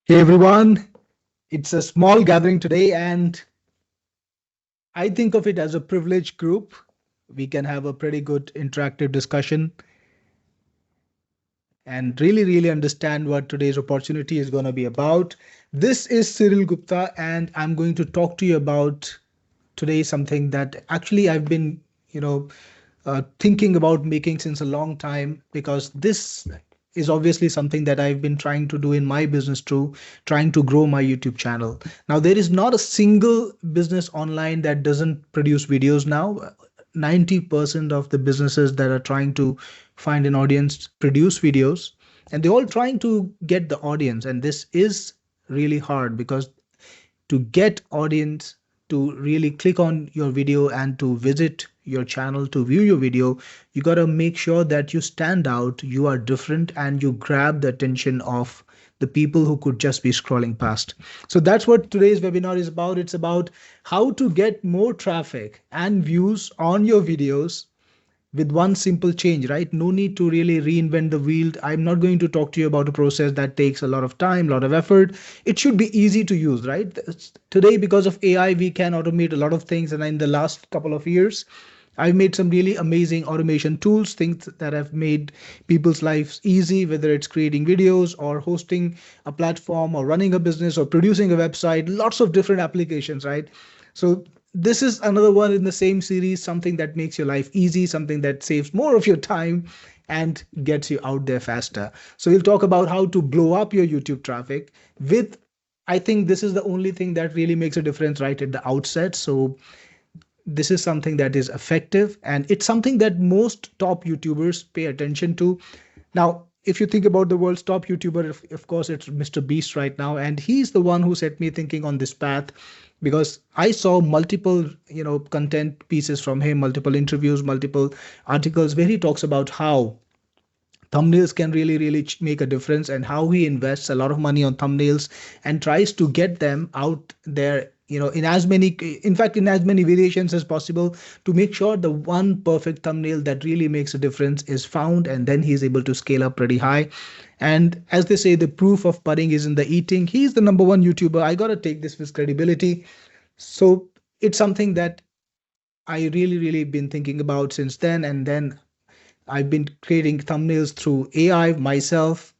Hey everyone, it's a small gathering today, and I think of it as a privileged group. We can have a pretty good interactive discussion and really understand what today's opportunity is going to be about. This is Cyril Gupta, and I'm going to talk to you about today something that actually I've been, thinking about making since a long time because this is obviously something that I've been trying to do in my business too, trying to grow my YouTube channel. Now, there is not a single business online that doesn't produce videos now. 90% of the businesses that are trying to find an audience produce videos, and they're all trying to get the audience. And this is really hard because to get audience to really click on your video and to visit your channel to view your video, you got to make sure that you stand out, you are different, and you grab the attention of the people who could just be scrolling past. So that's what today's webinar is about. It's about how to get more traffic and views on your videos with one simple change, right? No need to really reinvent the wheel. I'm not going to talk to you about a process that takes a lot of time, a lot of effort. It should be easy to use, right? Today, because of AI, we can automate a lot of things. And in the last couple of years, I've made some really amazing automation tools, things that have made people's lives easy, whether it's creating videos or hosting a platform or running a business or producing a website, lots of different applications, right? So this is another one in the same series, something that makes your life easy, something that saves more of your time and gets you out there faster. So we'll talk about how to blow up your YouTube traffic with, I think this is the only thing that really makes a difference right at the outset. So this is something that is effective, and it's something that most top YouTubers pay attention to. Now, if you think about the world's top YouTuber, of course, it's MrBeast right now, and he's the one who set me thinking on this path because I saw multiple, content pieces from him, multiple interviews, multiple articles where he talks about how thumbnails can really make a difference and how he invests a lot of money on thumbnails and tries to get them out there, in as many, in fact, in as many variations as possible, to make sure the one perfect thumbnail that really makes a difference is found, and then he's able to scale up pretty high. And as they say, the proof of pudding is in the eating. He's the number one YouTuber. I got to take this with credibility. So it's something that I really been thinking about since then. And then I've been creating thumbnails through AI myself,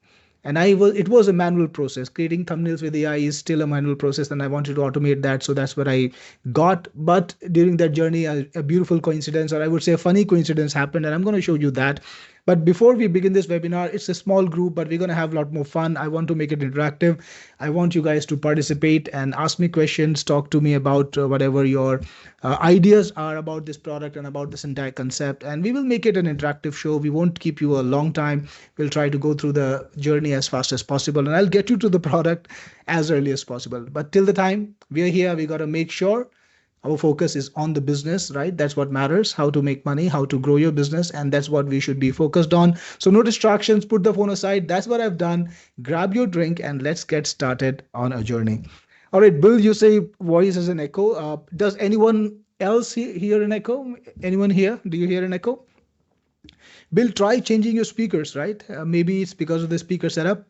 and it was a manual process. Creating thumbnails with AI is still a manual process, and I wanted to automate that. So that's what I got. But during that journey, a beautiful coincidence, or I would say a funny coincidence, happened, and I'm going to show you that. But before we begin this webinar, it's a small group, but we're going to have a lot more fun. I want to make it interactive. I want you guys to participate and ask me questions, talk to me about whatever your ideas are about this product and about this entire concept. And we will make it an interactive show. We won't keep you a long time. We'll try to go through the journey as fast as possible, and I'll get you to the product as early as possible. But till the time we are here, we got to make sure our focus is on the business, right? That's what matters, how to make money, how to grow your business, and that's what we should be focused on. So no distractions, put the phone aside. That's what I've done. Grab your drink and let's get started on a journey. All right, Bill, you say voice is an echo. Does anyone else hear an echo? Anyone here? Do you hear an echo? Bill, try changing your speakers, right? Maybe it's because of the speaker setup.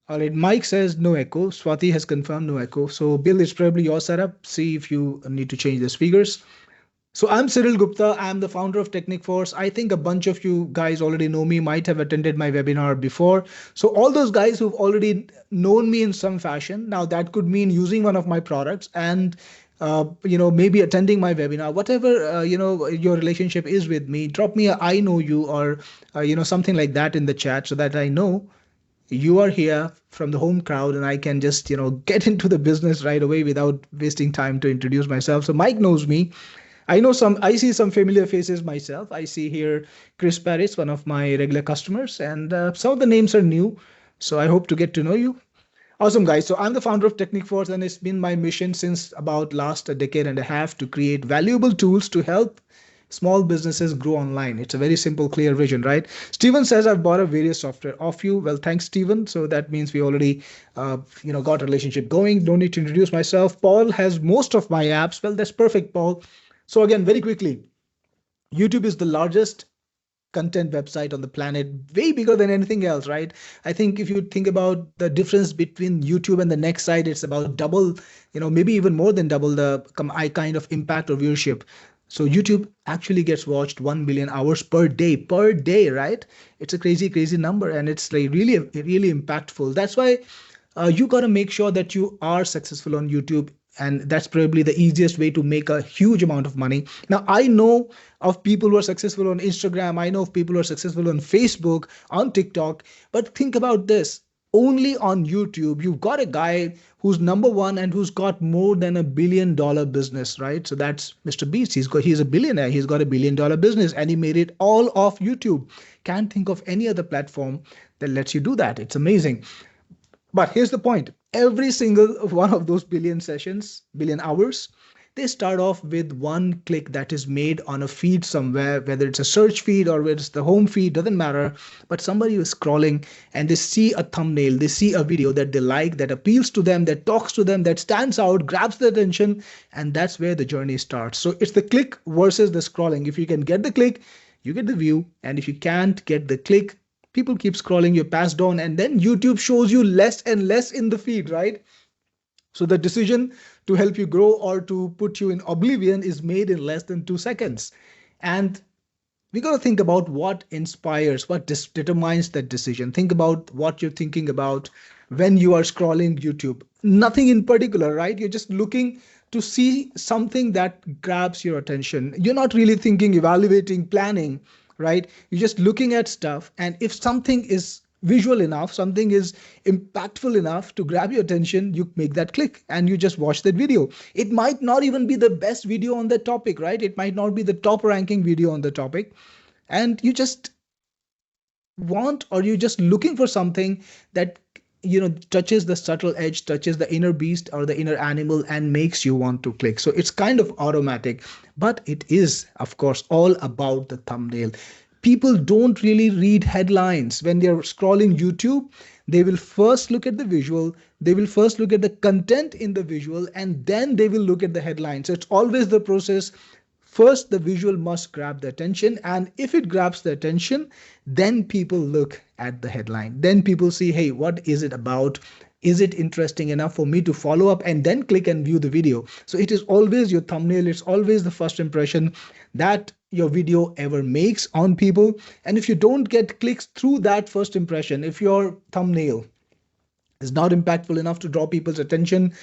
All right, Mike says no echo. Swati has confirmed no echo. So, Bill, it's probably your setup. See if you need to change the speakers. So, I'm Cyril Gupta. I'm the founder of Technic Force. I think a bunch of you guys already know me, might have attended my webinar before. So, all those guys who've already known me in some fashion, now that could mean using one of my products and maybe attending my webinar, whatever, your relationship is with me, drop me a I know you or, something like that in the chat so that I know you are here from the home crowd and I can just, get into the business right away without wasting time to introduce myself. So Mike knows me. I see some familiar faces myself. I see here Chris Paris, one of my regular customers, and some of the names are new. So I hope to get to know you. Awesome, guys. So I'm the founder of Technic Force, and it's been my mission since about last a decade and a half to create valuable tools to help small businesses grow online. It's a very simple, clear vision, right? Steven says I've bought a various software off you. Well, thanks, Steven. So that means we already, got a relationship going. Don't need to introduce myself. Paul has most of my apps. Well, that's perfect, Paul. So again, very quickly, YouTube is the largest content website on the planet, way bigger than anything else, right? I think if you think about the difference between YouTube and the next site, it's about double, maybe even more than double the kind of impact or viewership. So YouTube actually gets watched 1 billion hours per day, right? It's a crazy, crazy number, and it's like really, really impactful. That's why you got to make sure that you are successful on YouTube. And that's probably the easiest way to make a huge amount of money. Now, I know of people who are successful on Instagram. I know of people who are successful on Facebook, on TikTok. But think about this. Only on YouTube, you've got a guy who's number one and who's got more than $1 billion business, right? So that's Mr. Beast. He's a billionaire. He's got $1 billion business, and he made it all off YouTube. Can't think of any other platform that lets you do that. It's amazing. But here's the point. Every single one of those billion sessions, billion hours, they start off with one click that is made on a feed somewhere, whether it's a search feed or whether it's the home feed, doesn't matter. But somebody is scrolling and they see a thumbnail, they see a video that they like, that appeals to them, that talks to them, that stands out, grabs their attention, and that's where the journey starts. So it's the click versus the scrolling. If you can get the click, you get the view. And if you can't get the click, people keep scrolling, you're passed on, and then YouTube shows you less and less in the feed, right? So the decision to help you grow or to put you in oblivion is made in less than 2 seconds. And we got to think about what inspires, what determines that decision. Think about what you're thinking about when you are scrolling YouTube. Nothing in particular, right? You're just looking to see something that grabs your attention. You're not really thinking, evaluating, planning, right? You're just looking at stuff. And if something is visual enough, something is impactful enough to grab your attention, you make that click and you just watch that video. It might not even be the best video on that topic, right? It might not be the top ranking video on the topic. And you just want, or you're just looking for something that touches the subtle edge, touches the inner beast or the inner animal, and makes you want to click. So it's kind of automatic, but it is, of course, all about the thumbnail. People don't really read headlines when they're scrolling YouTube. They will first look at the visual, they will first look at the content in the visual, and then they will look at the headline. So it's always the process. First, the visual must grab the attention, and if it grabs the attention, then people look at the headline. Then people see, hey, what is it about? Is it interesting enough for me to follow up, and then click and view the video? So it is always your thumbnail. It's always the first impression that your video ever makes on people. And if you don't get clicks through that first impression, if your thumbnail is not impactful enough to draw people's attention,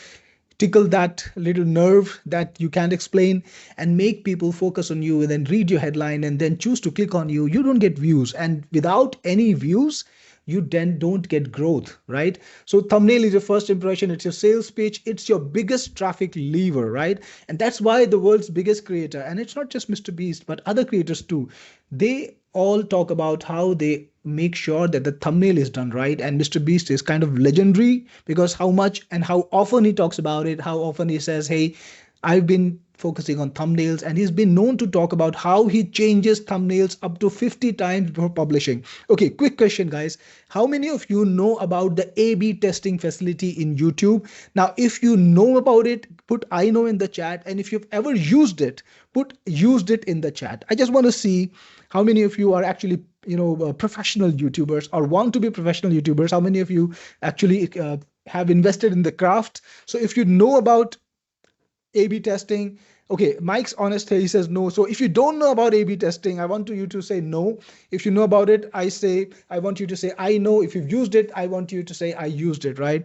tickle that little nerve that you can't explain, and make people focus on you and then read your headline and then choose to click on you, you don't get views. And without any views, you then don't get growth, right? So thumbnail is your first impression. It's your sales pitch. It's your biggest traffic lever, right? And that's why the world's biggest creator, and it's not just MrBeast, but other creators too, they all talk about how they make sure that the thumbnail is done right. And MrBeast is kind of legendary because how much and how often he talks about it, how often he says, hey, I've been focusing on thumbnails, and he's been known to talk about how he changes thumbnails up to 50 times before publishing. Okay, quick question, guys. How many of you know about the A/B testing facility in YouTube? Now, if you know about it, put I know in the chat. And if you've ever used it, put used it in the chat. I just want to see how many of you are actually professional YouTubers or want to be professional YouTubers. How many of you actually have invested in the craft? So if you know about A/B testing, okay, Mike's honest here, he says no. So if you don't know about A/B testing, I want you to say no. If you know about it, I want you to say I know. If you've used it, I want you to say I used it, right?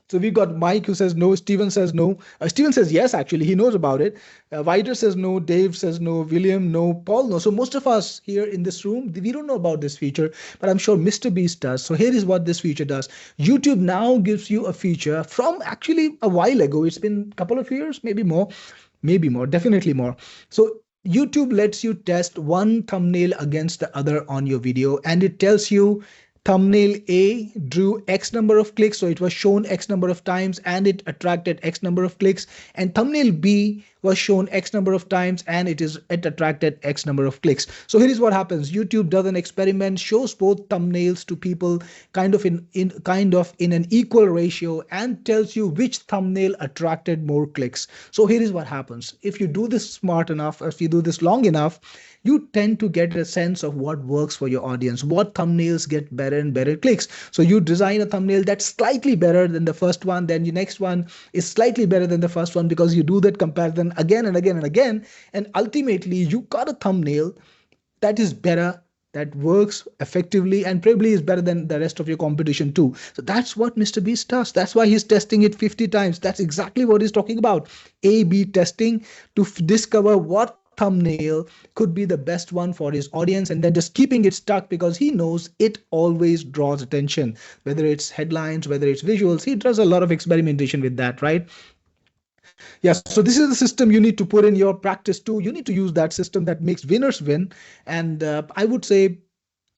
So we've got Mike who says no, Steven says no. Steven says yes, actually, he knows about it. Vider says no, Dave says no, William no, Paul no. So most of us here in this room, we don't know about this feature, but I'm sure MrBeast does. So here is what this feature does. YouTube now gives you a feature from actually a while ago. It's been a couple of years, maybe more, definitely more. So YouTube lets you test one thumbnail against the other on your video, and it tells you thumbnail A drew X number of clicks, so it was shown X number of times and it attracted X number of clicks, and thumbnail B was shown X number of times and it attracted X number of clicks. So here is what happens. YouTube does an experiment, shows both thumbnails to people kind of in an equal ratio, and tells you which thumbnail attracted more clicks. So here is what happens. If you do this smart enough, if you do this long enough, you tend to get a sense of what works for your audience, what thumbnails get better and better clicks. So you design a thumbnail that's slightly better than the first one, then your next one is slightly better than the first one, because you do that comparison again and again and again. And ultimately, you got a thumbnail that is better, that works effectively, and probably is better than the rest of your competition too. So that's what Mr. Beast does. That's why he's testing it 50 times. That's exactly what he's talking about. A/B testing to discover what thumbnail could be the best one for his audience, and then just keeping it stuck, because he knows it always draws attention, whether it's headlines, whether it's visuals. He does a lot of experimentation with that, right? Yeah, so this is the system you need to put in your practice too. You need to use that system that makes winners win. And I would say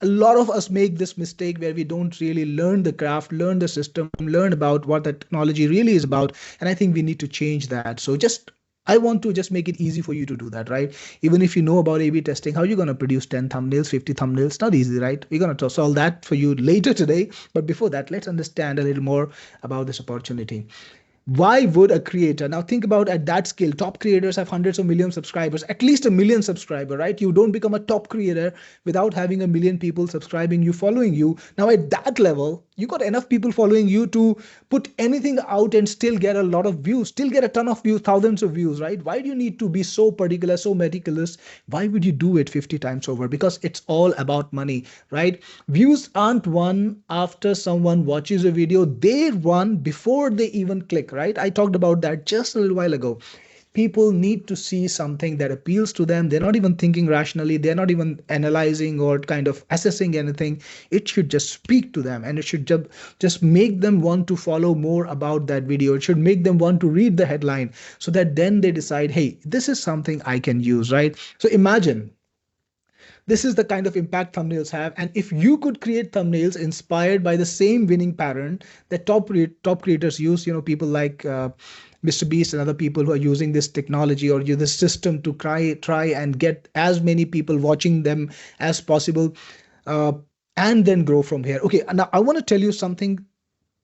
a lot of us make this mistake where we don't really learn the craft, learn the system, learn about what the technology really is about. And I think we need to change that. So just I want to just make it easy for you to do that, right? Even if you know about A/B testing, how are you going to produce 10 thumbnails, 50 thumbnails? Not easy, right? We're going to solve that for you later today. But before that, let's understand a little more about this opportunity. Why would a creator, now think about at that scale, top creators have hundreds of million subscribers, at least a million subscriber, right? You don't become a top creator without having a million people subscribing you, following you. Now at that level, you got enough people following you to put anything out and still get a lot of views, still get a ton of views, thousands of views, right? Why do you need to be so particular, so meticulous? Why would you do it 50 times over? Because it's all about money, right? Views aren't won after someone watches a video, they run before they even click, right? I talked about that just a little while ago. People need to see something that appeals to them. They're not even thinking rationally. They're not even analyzing or kind of assessing anything. It should just speak to them, and it should just make them want to follow more about that video. It should make them want to read the headline, so that then they decide, hey, this is something I can use, right? So imagine this is the kind of impact thumbnails have. And if you could create thumbnails inspired by the same winning pattern that top creators use, people like MrBeast and other people who are using this technology or use this system to try and get as many people watching them as possible, uh, and then grow from here. Okay, now I want to tell you something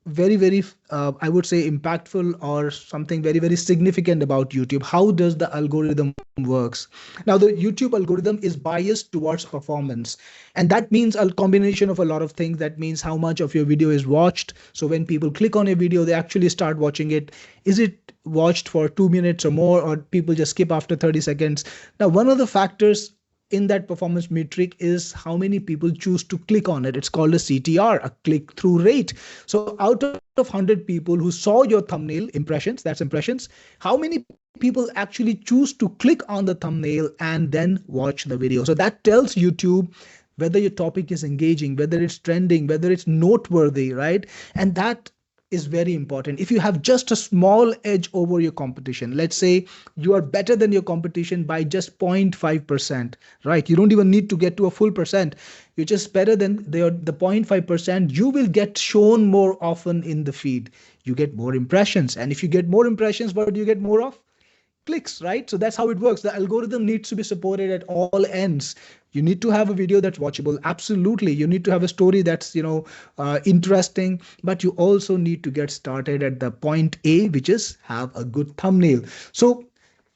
very I would say impactful, or something very significant about YouTube. How does the algorithm works? Now the YouTube algorithm is biased towards performance, and that means a combination of a lot of things. That means how much of your video is watched. So when people click on a video, they actually start watching it. Is it watched for 2 minutes or more, or people just skip after 30 seconds? Now one of the factors in that performance metric is how many people choose to click on it. It's called a CTR, a click through rate. So out of 100 people who saw your thumbnail, impressions, that's impressions, how many people actually choose to click on the thumbnail and then watch the video? So that tells YouTube whether your topic is engaging, whether it's trending, whether it's noteworthy, right? And that is very important. If you have just a small edge over your competition, let's say you are better than your competition by just 0.5%, right? You don't even need to get to a full percent. You're just better than the 0.5%. You will get shown more often in the feed. You get more impressions. And if you get more impressions, what do you get more of? Clicks, right? So that's how it works. The algorithm needs to be supported at all ends. You need to have a video that's watchable. Absolutely. You need to have a story that's, interesting, but you also need to get started at the point A, which is have a good thumbnail. So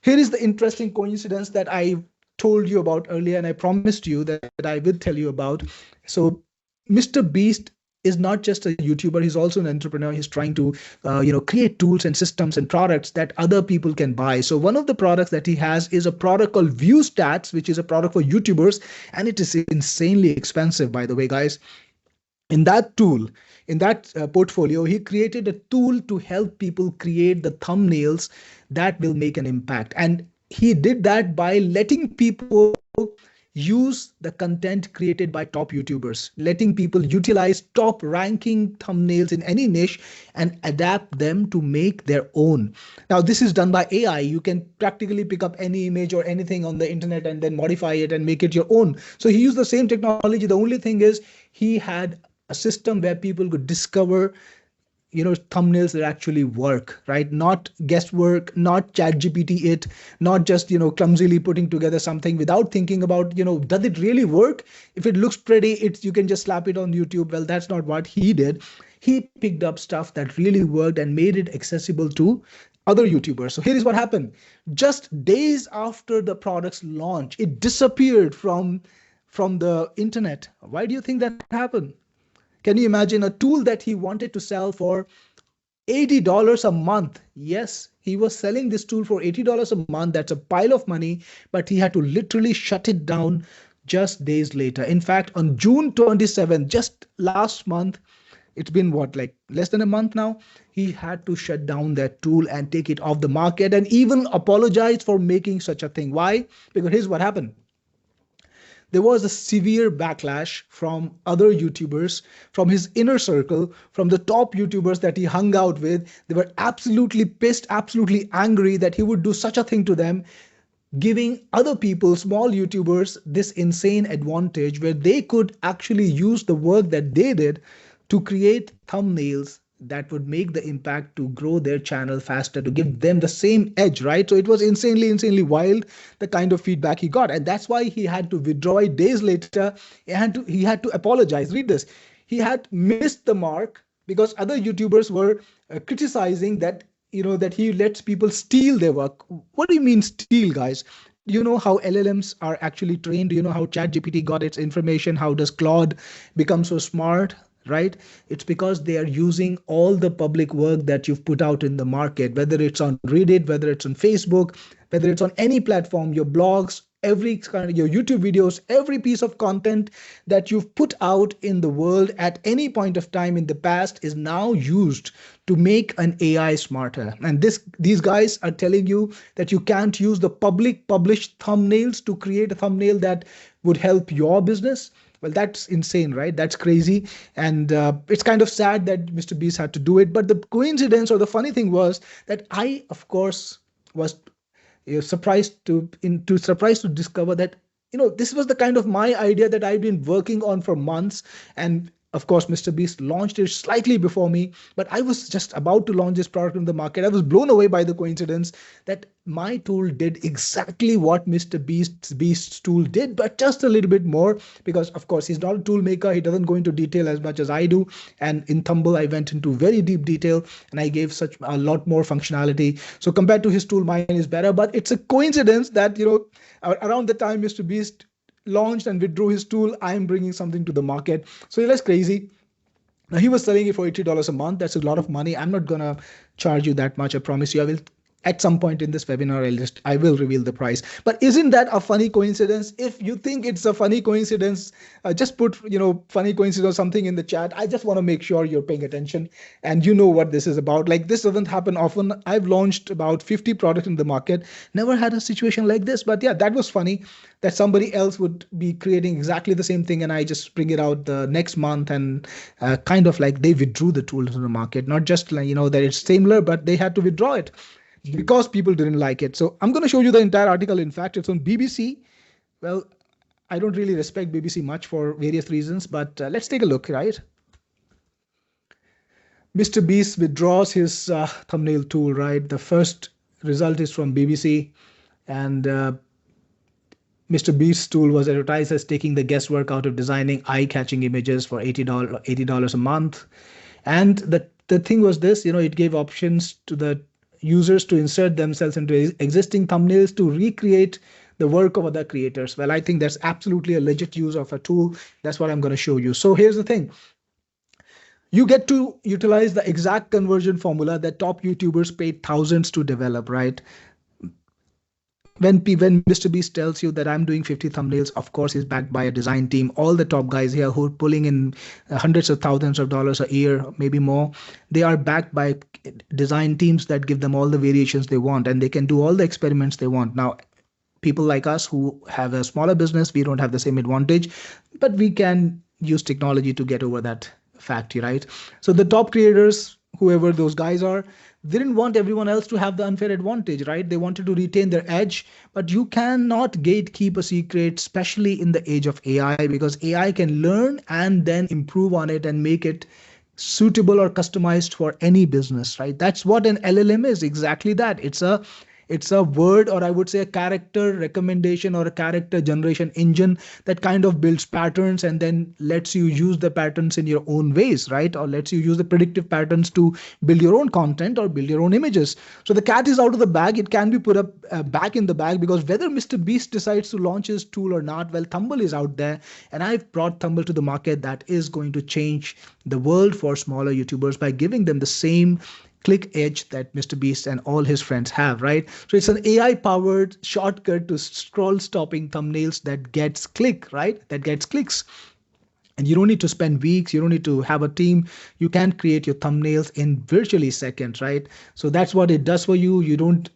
here is the interesting coincidence that I told you about earlier, and I promised you that I will tell you about. So MrBeast is not just a YouTuber, he's also an entrepreneur. He's trying to create tools and systems and products that other people can buy. So one of the products that he has is a product called View Stats, which is a product for YouTubers, and it is insanely expensive, by the way, guys. In that tool, in that portfolio, he created a tool to help people create the thumbnails that will make an impact. And he did that by letting people use the content created by top YouTubers, letting people utilize top ranking thumbnails in any niche and adapt them to make their own. Now, this is done by AI. You can practically pick up any image or anything on the internet and then modify it and make it your own. So he used the same technology. The only thing is he had a system where people could discover thumbnails that actually work, right? Not guesswork, not chat GPT it, not just, clumsily putting together something without thinking about, does it really work? If it looks pretty, you can just slap it on YouTube. Well, that's not what he did. He picked up stuff that really worked and made it accessible to other YouTubers. So here is what happened. Just days after the product's launch, it disappeared from the internet. Why do you think that happened? Can you imagine a tool that he wanted to sell for $80 a month? Yes, he was selling this tool for $80 a month. That's a pile of money, but he had to literally shut it down just days later. In fact, on June 27th, just last month, it's been what, like less than a month now, he had to shut down that tool and take it off the market and even apologize for making such a thing. Why? Because here's what happened. There was a severe backlash from other YouTubers, from his inner circle, from the top YouTubers that he hung out with. They were absolutely pissed, absolutely angry that he would do such a thing to them, giving other people, small YouTubers, this insane advantage where they could actually use the work that they did to create thumbnails that would make the impact to grow their channel faster, to give them the same edge, right? So it was insanely wild, the kind of feedback he got. And that's why he had to withdraw it days later. He had to apologize. Read this. He had missed the mark because other YouTubers were criticizing that, that he lets people steal their work. What do you mean steal, guys? Do you know how LLMs are actually trained? Do you know how ChatGPT got its information? How does Claude become so smart? Right? It's because they are using all the public work that you've put out in the market, whether it's on Reddit, whether it's on Facebook, whether it's on any platform, your blogs, every kind of your YouTube videos, every piece of content that you've put out in the world at any point of time in the past is now used to make an AI smarter. And these guys are telling you that you can't use the public published thumbnails to create a thumbnail that would help your business. Well, that's insane, right? That's crazy. And it's kind of sad that MrBeast had to do it. But the coincidence or the funny thing was that I, of course, was surprised to discover that, this was the kind of my idea that I've been working on for months. And of course, MrBeast launched it slightly before me, but I was just about to launch this product in the market. I was blown away by the coincidence that my tool did exactly what MrBeast's tool did, but just a little bit more, because of course he's not a tool maker. He doesn't go into detail as much as I do. And in Thumble, I went into very deep detail and I gave such a lot more functionality. So compared to his tool, mine is better, but it's a coincidence that, around the time MrBeast launched and withdrew his tool, I'm bringing something to the market. So that's crazy. Now he was selling it for $80 a month. That's a lot of money. I'm not gonna charge you that much. I promise you. I will at some point in this webinar, I will reveal the price. But isn't that a funny coincidence? If you think it's a funny coincidence, just put, funny coincidence or something in the chat. I just want to make sure you're paying attention and you know what this is about. Like, this doesn't happen often. I've launched about 50 products in the market, never had a situation like this. But yeah, that was funny that somebody else would be creating exactly the same thing and I just bring it out the next month, and kind of like they withdrew the tool from the market. Not just like, that it's similar, but they had to withdraw it because people didn't like it. So I'm going to show you the entire article. In fact, it's on BBC. Well, I don't really respect BBC much for various reasons, but let's take a look, right? MrBeast withdraws his thumbnail tool, right? The first result is from BBC, and MrBeast's tool was advertised as taking the guesswork out of designing eye-catching images for $80 a month. And the thing was this, it gave options to the users to insert themselves into existing thumbnails to recreate the work of other creators. Well, I think that's absolutely a legit use of a tool. That's what I'm going to show you. So here's the thing. You get to utilize the exact conversion formula that top YouTubers paid thousands to develop, right? When MrBeast tells you that I'm doing 50 thumbnails, of course, he's backed by a design team. All the top guys here who are pulling in hundreds of thousands of dollars a year, maybe more, they are backed by design teams that give them all the variations they want, and they can do all the experiments they want. Now, people like us who have a smaller business, we don't have the same advantage, but we can use technology to get over that fact, right? So the top creators, whoever those guys are, they didn't want everyone else to have the unfair advantage, right? They wanted to retain their edge, but you cannot gatekeep a secret, especially in the age of AI, because AI can learn and then improve on it and make it suitable or customized for any business, right? That's what an LLM is, exactly that. It's a It's a word, or I would say a character recommendation or a character generation engine that kind of builds patterns and then lets you use the patterns in your own ways, right? Or lets you use the predictive patterns to build your own content or build your own images. So the cat is out of the bag. It can be put up back in the bag, because whether Mr. Beast decides to launch his tool or not, well, Thumble is out there, and I've brought Thumble to the market that is going to change the world for smaller YouTubers by giving them the same click edge that Mr. Beast and all his friends have, right? So it's an AI powered shortcut to scroll stopping thumbnails that gets click, right? That gets clicks. And you don't need to spend weeks, you don't need to have a team. You can create your thumbnails in virtually seconds, right? So that's what it does for you. You don't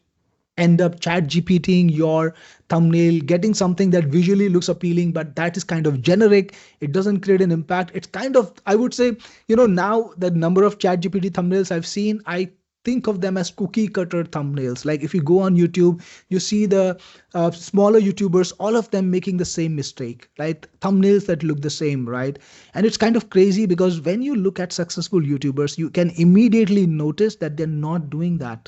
end up chat GPTing your thumbnail, getting something that visually looks appealing, but that is kind of generic. It doesn't create an impact. It's kind of, I would say, now the number of chat GPT thumbnails I've seen, I think of them as cookie cutter thumbnails. Like if you go on YouTube, you see the smaller YouTubers, all of them making the same mistake, right? Thumbnails that look the same, right? And it's kind of crazy, because when you look at successful YouTubers, you can immediately notice that they're not doing that,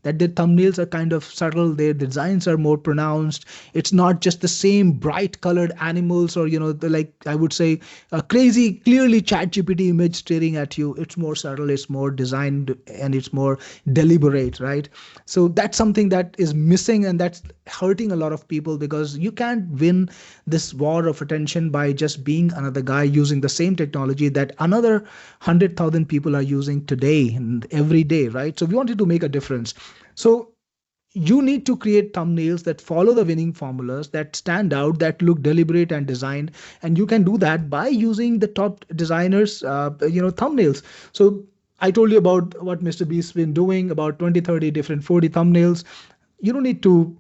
that their thumbnails are kind of subtle, their designs are more pronounced. It's not just the same bright colored animals, or like I would say a crazy clearly chat GPT image staring at you. It's more subtle, it's more designed, and it's more deliberate, right? So that's something that is missing, and that's hurting a lot of people, because you can't win this war of attention by just being another guy using the same technology that another 100,000 people are using today and every day, right? So we wanted to make a difference. So you need to create thumbnails that follow the winning formulas, that stand out, that look deliberate and designed. And you can do that by using the top designers, thumbnails. So I told you about what Mr. Beast's been doing, about 20, 30 different 40 thumbnails. You don't need to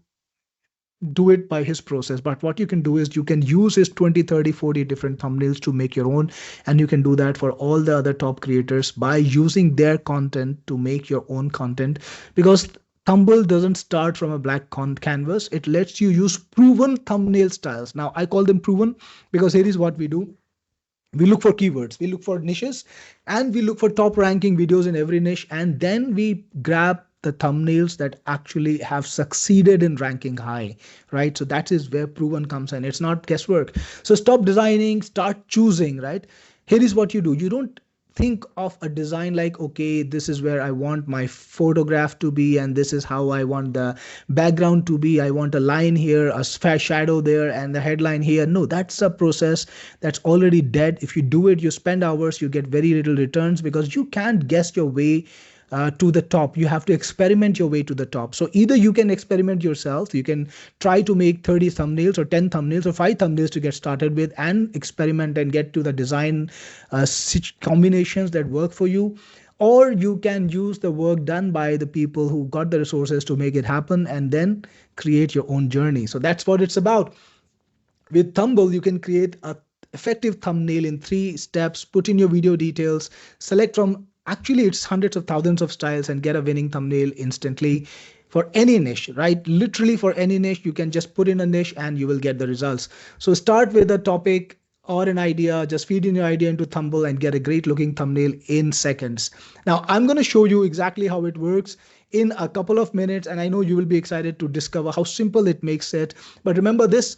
do it by his process, but what you can do is you can use his 20, 30, 40 different thumbnails to make your own. And you can do that for all the other top creators by using their content to make your own content, because Tumble doesn't start from a blank canvas. It lets you use proven thumbnail styles. Now I call them proven because here is what we do. We look for keywords, we look for niches, and we look for top ranking videos in every niche, and then we grab the thumbnails that actually have succeeded in ranking high, right? So that is where proven comes in. It's not guesswork. So stop designing, start choosing, right? Here is what you do. You don't think of a design like, okay, this is where I want my photograph to be, and this is how I want the background to be. I want a line here, a shadow there, and the headline here. No, that's a process that's already dead. If you do it, you spend hours, you get very little returns, because you can't guess your way to the top. You have to experiment your way to the top. So either you can experiment yourself, you can try to make 30 thumbnails or 10 thumbnails or 5 thumbnails to get started with, and experiment and get to the design combinations that work for you. Or you can use the work done by the people who got the resources to make it happen, and then create your own journey. So that's what it's about. With Thumble, you can create a effective thumbnail in 3 steps. Put in your video details, select from, actually it's hundreds of thousands of styles, and get a winning thumbnail instantly for any niche, right? Literally for any niche, you can just put in a niche and you will get the results. So start with a topic or an idea, just feed in your idea into Thumble and get a great looking thumbnail in seconds. Now I'm going to show you exactly how it works in a couple of minutes, and I know you will be excited to discover how simple it makes it. But remember this,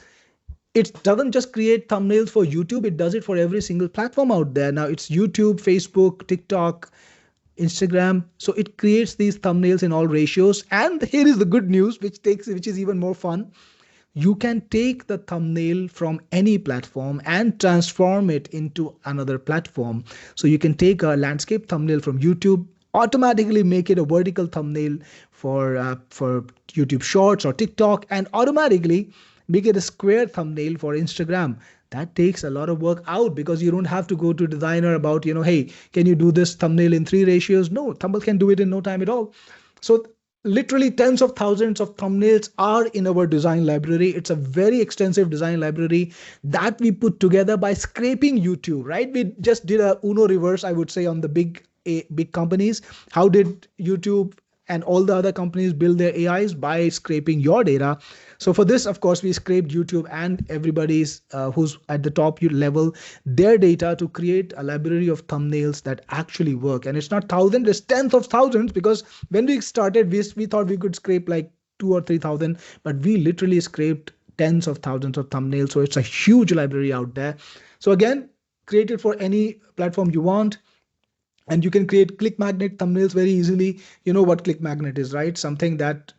it doesn't just create thumbnails for YouTube, it does it for every single platform out there. Now it's YouTube, Facebook, TikTok, Instagram. So it creates these thumbnails in all ratios. And here is the good news, which is even more fun. You can take the thumbnail from any platform and transform it into another platform. So you can take a landscape thumbnail from YouTube, automatically make it a vertical thumbnail for YouTube Shorts or TikTok, and automatically make it a square thumbnail for Instagram. That takes a lot of work out, because you don't have to go to designer about, hey, can you do this thumbnail in 3 ratios? No, Thumble can do it in no time at all. So literally tens of thousands of thumbnails are in our design library. It's a very extensive design library that we put together by scraping YouTube, right? We just did a Uno reverse, I would say, on the big companies. How did YouTube and all the other companies build their AIs? By scraping your data. So for this, of course, we scraped YouTube and everybody's who's at the top level, their data, to create a library of thumbnails that actually work. And it's not thousands, it's tens of thousands, because when we started, we thought we could scrape like 2 or 3,000, but we literally scraped tens of thousands of thumbnails. So it's a huge library out there. So again, create it for any platform you want. And you can create click magnet thumbnails very easily. You know what click magnet is, right? Something that,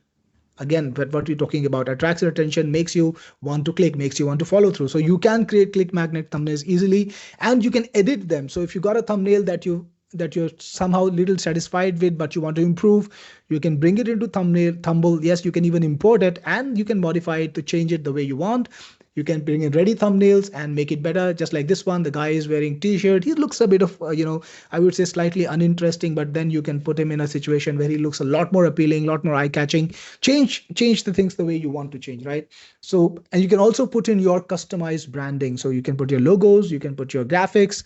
again, what we're talking about, attracts your attention, makes you want to click, makes you want to follow through. So you can create click magnet thumbnails easily, and you can edit them. So if you got a thumbnail that you're somehow little satisfied with, but you want to improve, you can bring it into Thumble. Yes, you can even import it, and you can modify it to change it the way you want. You can bring in ready thumbnails and make it better, just like this one. The guy is wearing t-shirt. He looks a bit of, I would say slightly uninteresting, but then you can put him in a situation where he looks a lot more appealing, a lot more eye-catching. Change the things the way you want to change, right? So, and you can also put in your customized branding. So you can put your logos, you can put your graphics.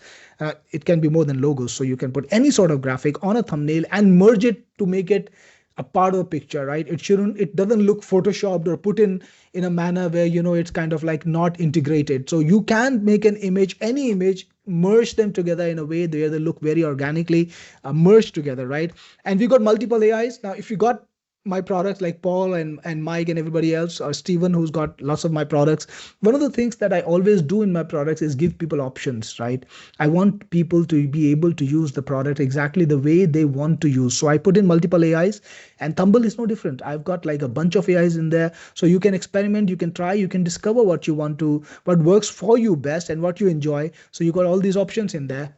It can be more than logos. So you can put any sort of graphic on a thumbnail and merge it to make it a part of the picture, right? It doesn't look photoshopped or put in a manner where, it's kind of like not integrated. So you can make an image, any image, merge them together in a way where they look very organically merged together, right? And we got multiple AIs. Now, if you got my products like Paul and Mike and everybody else, or Steven, who's got lots of my products, one of the things that I always do in my products is give people options, right? I want people to be able to use the product exactly the way they want to use. So I put in multiple AIs, and Thumble is no different. I've got like a bunch of AIs in there. So you can experiment, you can try, you can discover what you want to, what works for you best and what you enjoy. So you got all these options in there.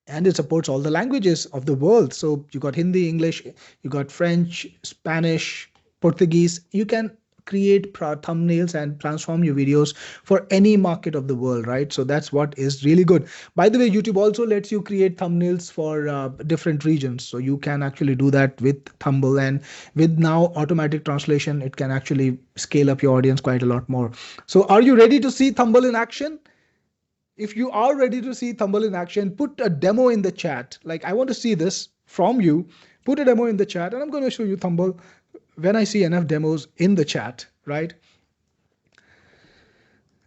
And it supports all the languages of the world. So you got Hindi, English, you got French, Spanish, Portuguese. You can create thumbnails and transform your videos for any market of the world, right? So that's what is really good. By the way, YouTube also lets you create thumbnails for different regions. So you can actually do that with Thumble, and with now automatic translation, it can actually scale up your audience quite a lot more. So are you ready to see Thumble in action? If you are ready to see Thumble in action, put a demo in the chat. Like, I want to see this from you. Put a demo in the chat, and I'm going to show you Thumble when I see enough demos in the chat, right?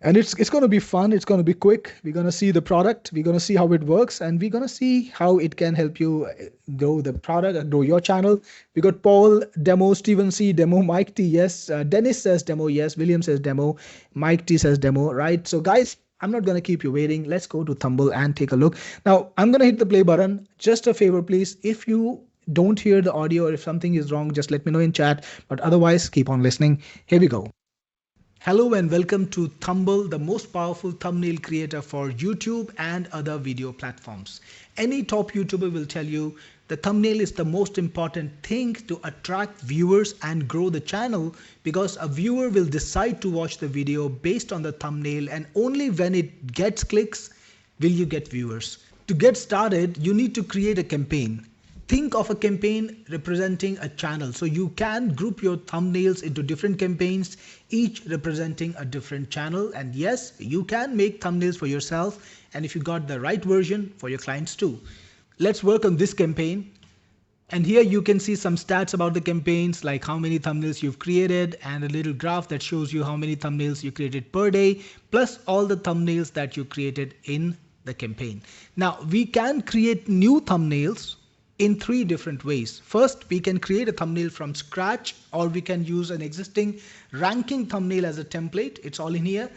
And it's going to be fun. It's going to be quick. We're going to see the product. We're going to see how it works, and we're going to see how it can help you grow the product and grow your channel. We got Paul demo, Steven C demo, Mike T yes, Dennis says demo yes, William says demo, Mike T says demo, right? So guys, I'm not going to keep you waiting. Let's go to Thumble and take a look. Now, I'm going to hit the play button. Just a favor, please. If you don't hear the audio or if something is wrong, just let me know in chat. But otherwise, keep on listening. Here we go. Hello and welcome to Thumble, the most powerful thumbnail creator for YouTube and other video platforms. Any top YouTuber will tell you the thumbnail is the most important thing to attract viewers and grow the channel, because a viewer will decide to watch the video based on the thumbnail, and only when it gets clicks will you get viewers. To get started, you need to create a campaign. Think of a campaign representing a channel. So you can group your thumbnails into different campaigns, each representing a different channel. And yes, you can make thumbnails for yourself, and if you got the right version, for your clients too. Let's work on this campaign. And here you can see some stats about the campaigns, like how many thumbnails you've created, and a little graph that shows you how many thumbnails you created per day, plus all the thumbnails that you created in the campaign. Now, we can create new thumbnails in 3 different ways. First, we can create a thumbnail from scratch, or we can use an existing ranking thumbnail as a template. It's all in here.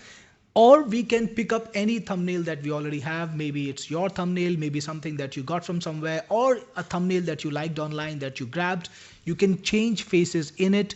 Or we can pick up any thumbnail that we already have. Maybe it's your thumbnail, maybe something that you got from somewhere, or a thumbnail that you liked online that you grabbed. You can change faces in it,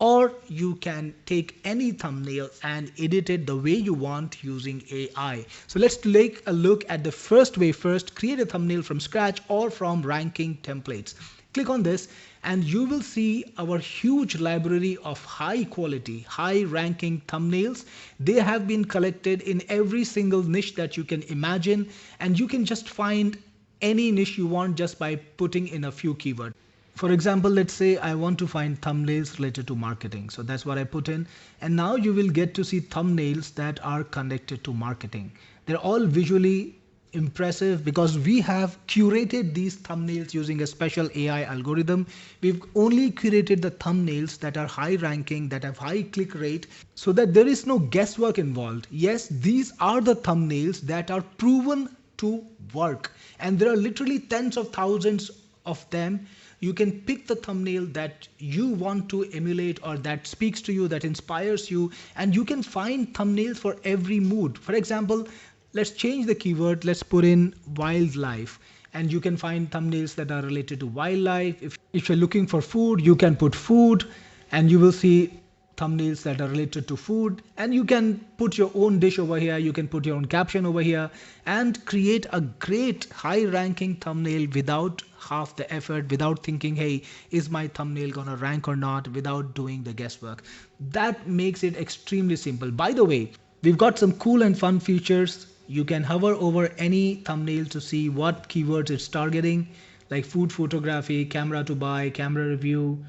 or you can take any thumbnail and edit it the way you want using AI. So let's take a look at the first way first. Create a thumbnail from scratch or from ranking templates. Click on this and you will see our huge library of high quality, high ranking thumbnails. They have been collected in every single niche that you can imagine, and you can just find any niche you want just by putting in a few keywords. For example, let's say I want to find thumbnails related to marketing. So that's what I put in. And now you will get to see thumbnails that are connected to marketing. They're all visually impressive because we have curated these thumbnails using a special AI algorithm. We've only curated the thumbnails that are high ranking, that have high click rate, so that there is no guesswork involved. Yes, these are the thumbnails that are proven to work. And there are literally tens of thousands of them You can pick the thumbnail that you want to emulate or that speaks to you, that inspires you, and you can find thumbnails for every mood. For example, let's change the keyword, let's put in wildlife, and you can find thumbnails that are related to wildlife. If you're looking for food, you can put food, and you will see thumbnails that are related to food, and you can put your own dish over here, you can put your own caption over here and create a great high ranking thumbnail without half the effort, without thinking, hey, is my thumbnail gonna rank or not, without doing the guesswork. That makes it extremely simple. By the way, we've got some cool and fun features. You can hover over any thumbnail to see what keywords it's targeting, like food photography, camera to buy, camera review,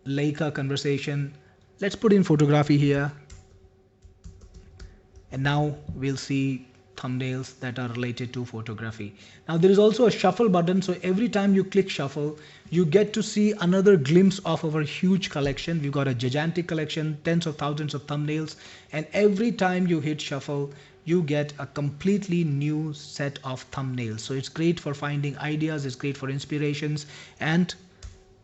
Leica conversation. Let's put in photography here. And now we'll see thumbnails that are related to photography. Now there is also a shuffle button. So every time you click shuffle, you get to see another glimpse of our huge collection. We've got a gigantic collection, tens of thousands of thumbnails. And every time you hit shuffle, you get a completely new set of thumbnails. So it's great for finding ideas. It's great for inspirations. And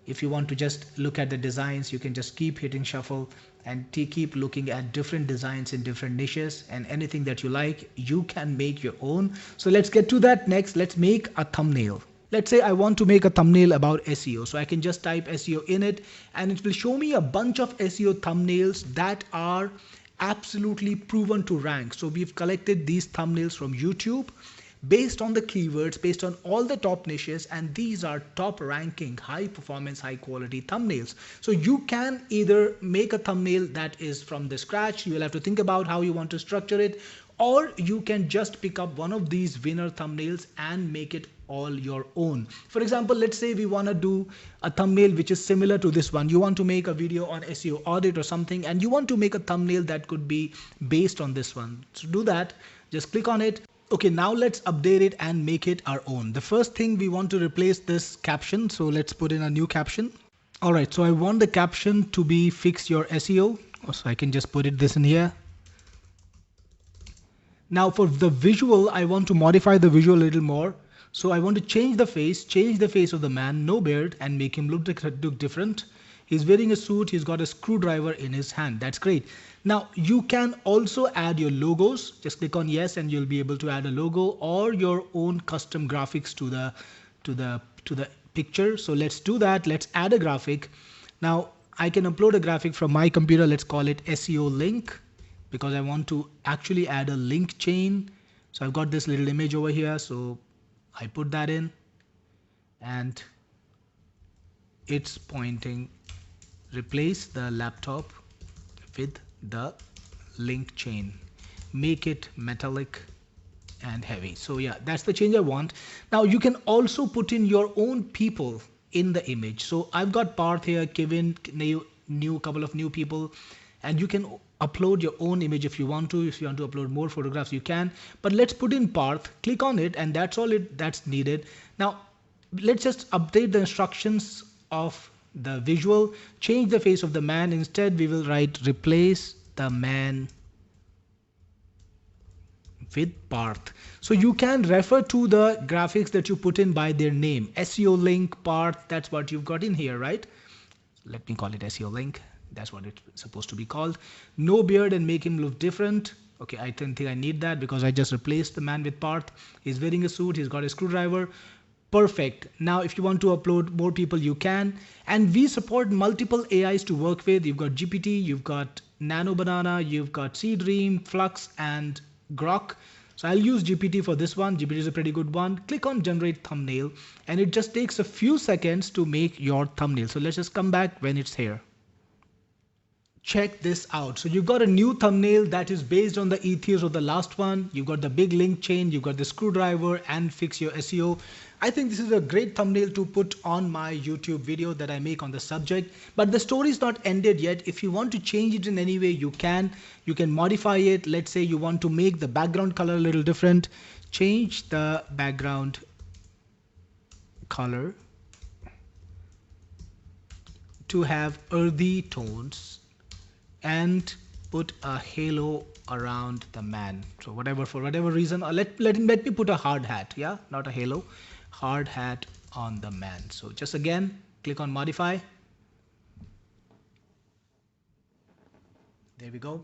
if you want to just look at the designs, you can just keep hitting shuffle and keep looking at different designs in different niches, and anything that you like, you can make your own. So let's get to that next. Let's make a thumbnail. Let's say I want to make a thumbnail about SEO. So I can just type SEO in it and it will show me a bunch of SEO thumbnails that are absolutely proven to rank. So we've collected these thumbnails from YouTube based on the keywords, based on all the top niches, and these are top ranking, high performance, high quality thumbnails. So you can either make a thumbnail that is from the scratch, you will have to think about how you want to structure it, or you can just pick up one of these winner thumbnails and make it all your own. For example, let's say we want to do a thumbnail which is similar to this one. You want to make a video on SEO audit or something, and you want to make a thumbnail that could be based on this one. To do that, just click on it. Okay, now let's update it and make it our own. The first thing, we want to replace this caption. So let's put in a new caption. All right, so I want the caption to be fix your SEO. So I can just put this in here. Now for the visual, I want to modify the visual a little more. So I want to change the face of the man, no beard, and make him look different. He's wearing a suit, he's got a screwdriver in his hand. That's great. Now you can also add your logos. Just click on yes and you'll be able to add a logo or your own custom graphics to the picture. So let's do that. Let's add a graphic. Now I can upload a graphic from my computer. Let's call it SEO link because I want to actually add a link chain. So I've got this little image over here. So I put that in and it's pointing, replace the laptop with the link chain, make it metallic and heavy. So yeah, that's the change I want. Now you can also put in your own people in the image. So I've got Parth here, Kevin, new couple of new people, and you can upload your own image if you want to. If you want to upload more photographs, you can, but let's put in Parth, click on it, and that's all that's needed. Now let's just update the instructions of the visual, change the face of the man. Instead we will write replace the man with Parth. So you can refer to the graphics that you put in by their name. SEO link, Parth, that's what you've got in here, right? Let me call it SEO link. That's what it's supposed to be called. No beard and make him look different. Okay, I don't think I need that because I just replaced the man with Parth. He's wearing a suit, he's got a screwdriver. Perfect. Now if you want to upload more people, you can, and we support multiple AIs to work with. You've got GPT, you've got Nano Banana, you've got Seedream, Flux, and Grok. So I'll use GPT for this one. GPT is a pretty good one. Click on generate thumbnail and it just takes a few seconds to make your thumbnail. So let's just come back when it's here. Check this out. So you've got a new thumbnail that is based on the ethos of the last one. You've got the big link chain, you've got the screwdriver and fix your SEO. I think this is a great thumbnail to put on my YouTube video that I make on the subject, but the story is not ended yet. If you want to change it in any way, you can modify it. Let's say you want to make the background color a little different. Change the background color to have earthy tones and put a halo around the man. So whatever, for whatever reason, let me put a hard hat. Yeah, not a halo, hard hat on the man. So just again, click on modify. There we go.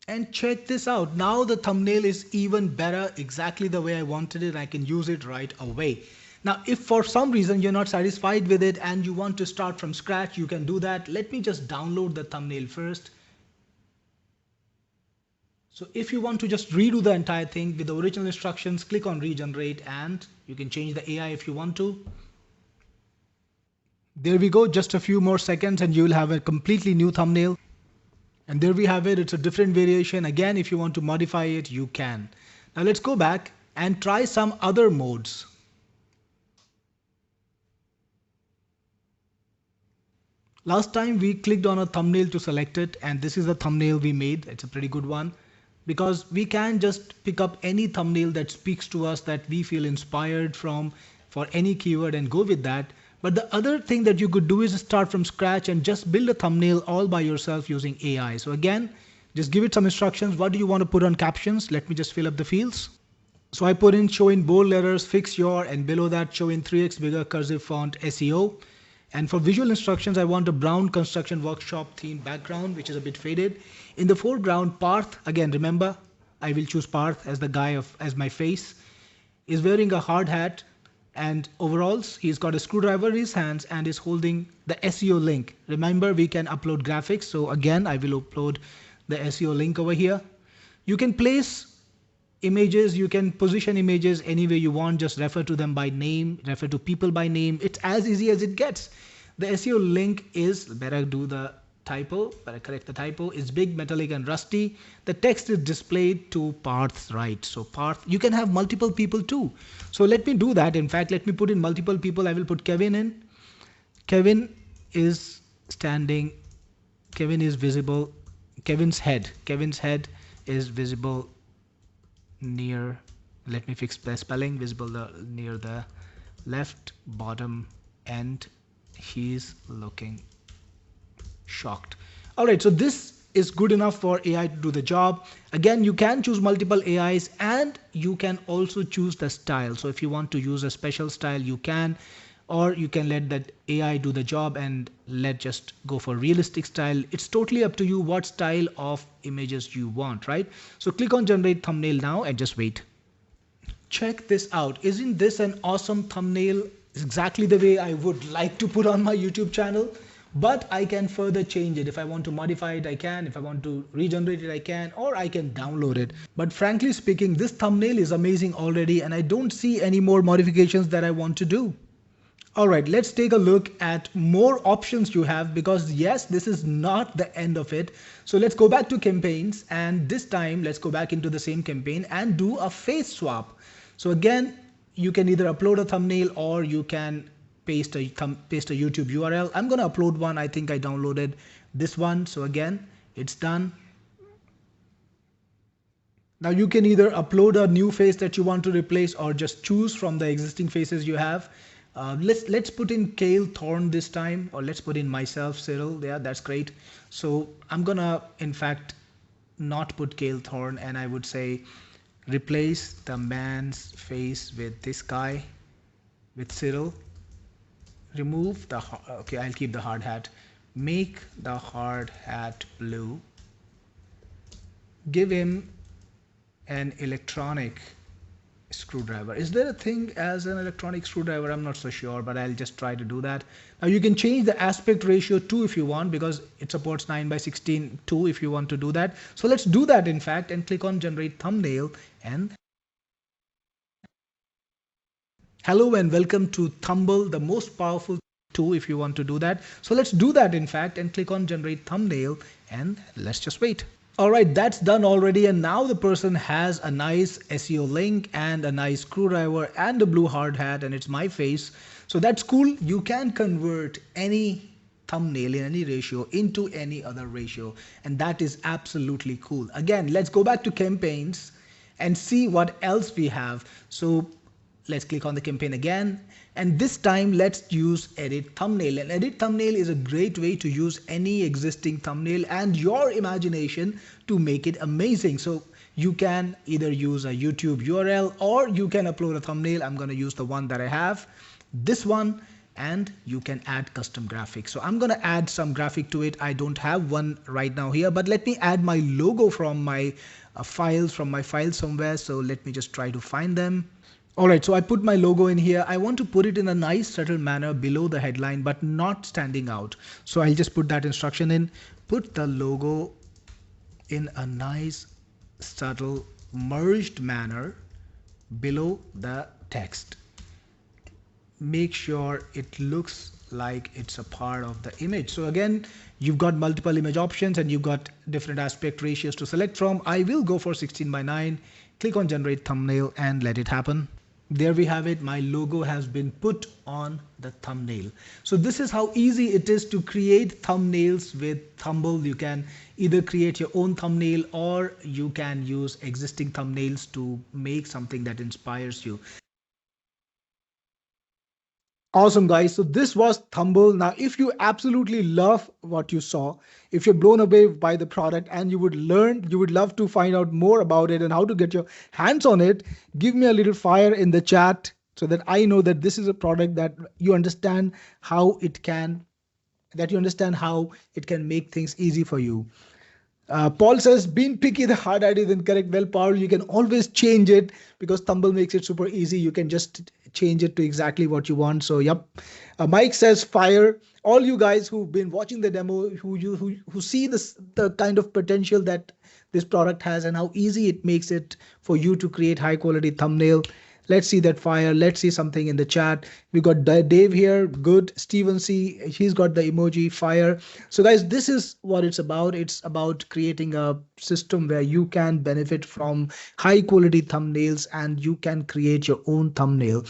And check this out. Now the thumbnail is even better, exactly the way I wanted it. I can use it right away. Now, if for some reason you're not satisfied with it and you want to start from scratch, you can do that. Let me just download the thumbnail first. So if you want to just redo the entire thing with the original instructions, click on regenerate and you can change the AI if you want to. There we go. Just a few more seconds and you will have a completely new thumbnail. And there we have it. It's a different variation. Again, if you want to modify it, you can. Now let's go back and try some other modes. Last time we clicked on a thumbnail to select it, and this is the thumbnail we made. It's a pretty good one because we can just pick up any thumbnail that speaks to us, that we feel inspired from for any keyword, and go with that. But the other thing that you could do is start from scratch and just build a thumbnail all by yourself using AI. So again, just give it some instructions. What do you want to put on captions? Let me just fill up the fields. So I put in show in bold letters, fix your, and below that show in 3x bigger cursive font SEO. And for visual instructions, I want a brown construction workshop theme background, which is a bit faded. In the foreground, Parth, again, remember, I will choose Parth as the guy as my face, is wearing a hard hat and overalls. He's got a screwdriver in his hands and is holding the SEO link. Remember, we can upload graphics. So again, I will upload the SEO link over here. You can place images, you can position images any way you want. Just refer to them by name, refer to people by name. It's as easy as it gets. The SEO link is, better do the typo, better correct the typo, is big, metallic and rusty. The text is displayed to Parth's right. So Parth, you can have multiple people too. So let me do that. In fact, let me put in multiple people. I will put Kevin in. Kevin is standing, Kevin is visible, Kevin's head is visible near, let me fix the spelling, visible near the left bottom end. He's looking shocked. All right, so this is good enough for AI to do the job. Again, you can choose multiple AIs and you can also choose the style. So if you want to use a special style, you can, or you can let that AI do the job and just go for realistic style. It's totally up to you what style of images you want, right? So click on generate thumbnail now and just wait. Check this out. Isn't this an awesome thumbnail? It's exactly the way I would like to put on my YouTube channel. But I can further change it. If I want to modify it, I can. If I want to regenerate it, I can, or I can download it. But frankly speaking, this thumbnail is amazing already and I don't see any more modifications that I want to do. All right, let's take a look at more options you have, because yes, this is not the end of it. So let's go back to campaigns, and this time let's go back into the same campaign and do a face swap. So again, you can either upload a thumbnail or you can paste a YouTube URL. I'm going to upload one. I think I downloaded this one. So again, it's done. Now you can either upload a new face that you want to replace or just choose from the existing faces you have. Let's put in Kale Thorne this time, or let's put in myself, Cyril. Yeah, that's great. So I'm gonna, in fact, not put Kale Thorne, and I would say replace the man's face with this guy, with Cyril. Remove the, okay, I'll keep the hard hat. Make the hard hat blue. Give him an electronic screwdriver. Is there a thing as an electronic screwdriver? I'm not so sure, but I'll just try to do that. Now you can change the aspect ratio too if you want, because it supports 9:16 too if you want to do that. So let's do that in fact, and click on generate thumbnail. And hello and welcome to Thumble, the most powerful tool if you want to do that. So let's do that in fact, and click on generate thumbnail, and let's just wait. All right, that's done already, and now the person has a nice SEO link and a nice screwdriver and a blue hard hat, and it's my face. So that's cool. You can convert any thumbnail in any ratio into any other ratio, and that is absolutely cool. Again, let's go back to campaigns and see what else we have. So Let's click on the campaign again. And this time let's use edit thumbnail. And edit thumbnail is a great way to use any existing thumbnail and your imagination to make it amazing. So you can either use a YouTube URL or you can upload a thumbnail. I'm going to use the one that I have, this one, and you can add custom graphics. So I'm going to add some graphic to it. I don't have one right now here, but let me add my logo from my files, from my files somewhere. So let me just try to find them. All right, so I put my logo in here. I want to put it in a nice subtle manner below the headline, but not standing out. So I'll just put that instruction in. Put the logo in a nice subtle merged manner below the text. Make sure it looks like it's a part of the image. So again, you've got multiple image options and you've got different aspect ratios to select from. I will go for 16:9. Click on generate thumbnail and let it happen. There we have it. My logo has been put on the thumbnail. So this is how easy it is to create thumbnails with Thumble. You can either create your own thumbnail or you can use existing thumbnails to make something that inspires you. Awesome, guys. So this was Thumble. Now, if you absolutely love what you saw, if you're blown away by the product and you would love to find out more about it and how to get your hands on it, give me a little fire in the chat so that I know that this is a product that you understand how it can, make things easy for you. Paul says, being picky, the hard idea is incorrect. Well, Paul, you can always change it because Thumble makes it super easy. You can just change it to exactly what you want. So, yep. Mike says, fire. All you guys who've been watching the demo, who see the kind of potential that this product has and how easy it makes it for you to create high quality thumbnail. Let's see that fire. Let's see something in the chat. We got Dave here. Good. Steven C. He's got the emoji fire. So guys, this is what it's about. It's about creating a system where you can benefit from high quality thumbnails and you can create your own thumbnail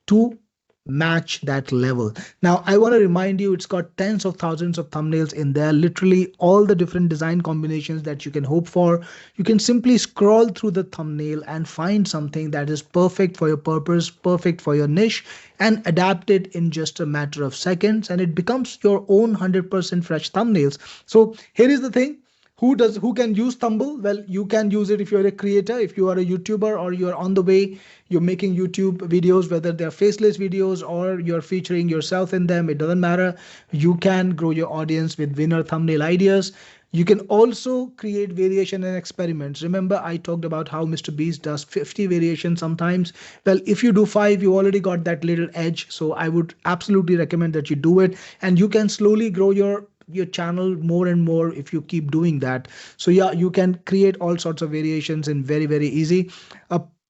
to match that level. Now, I want to remind you, it's got tens of thousands of thumbnails in there, literally all the different design combinations that you can hope for. You can simply scroll through the thumbnail and find something that is perfect for your purpose, perfect for your niche, and adapt it in just a matter of seconds, and it becomes your own 100% fresh thumbnails. So here is the thing. Who can use Thumble? Well, you can use it if you're a creator, if you are a YouTuber, or you're on the way, you're making YouTube videos, whether they're faceless videos or you're featuring yourself in them, it doesn't matter. You can grow your audience with winner thumbnail ideas. You can also create variation and experiments. Remember, I talked about how MrBeast does 50 variations sometimes. Well, if you do 5, you already got that little edge. So I would absolutely recommend that you do it, and you can slowly grow your channel more and more if you keep doing that. So yeah, you can create all sorts of variations in very easy.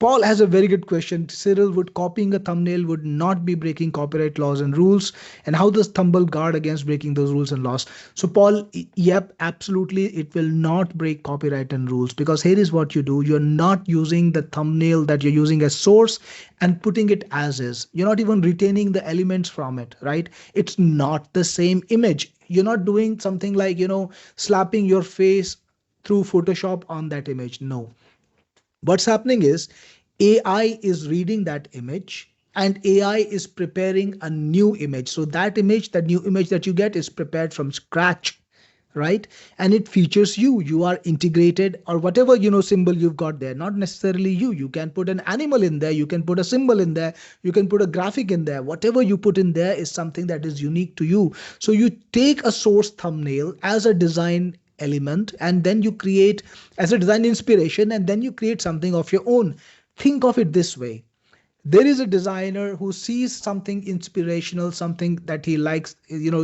Paul has a very good question. Cyril, would copying a thumbnail would not be breaking copyright laws and rules? And how does Thumble guard against breaking those rules and laws? So Paul, yep, absolutely. It will not break copyright and rules, because here is what you do. You're not using the thumbnail that you're using as source and putting it as is. You're not even retaining the elements from it, right? It's not the same image. You're not doing something like, slapping your face through Photoshop on that image. No. What's happening is AI is reading that image and AI is preparing a new image. So that new image that you get is prepared from scratch, right? And it features you. You are integrated, or whatever, symbol you've got there. Not necessarily you. You can put an animal in there. You can put a symbol in there. You can put a graphic in there. Whatever you put in there is something that is unique to you. So you take a source thumbnail as a design element, and then you create as a design inspiration, and then you create something of your own. Think of it this way. There is a designer who sees something inspirational, something that he likes,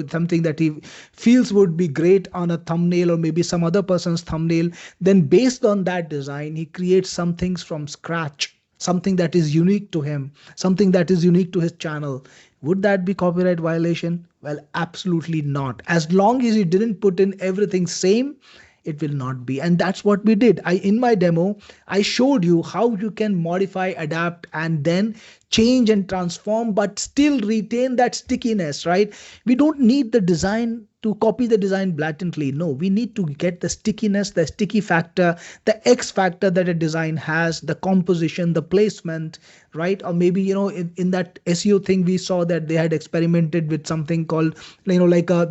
something that he feels would be great on a thumbnail or maybe some other person's thumbnail. Then based on that design, he creates some things from scratch, something that is unique to him, something that is unique to his channel. Would that be copyright violation? Well, absolutely not. As long as you didn't put in everything same, it will not be. And that's what we did. In my demo, I showed you how you can modify, adapt, and then change and transform, but still retain that stickiness, right? We don't need the design to copy the design blatantly. No, we need to get the stickiness, the sticky factor, the X factor that a design has, the composition, the placement, right? Or maybe, in that SEO thing, we saw that they had experimented with something called, they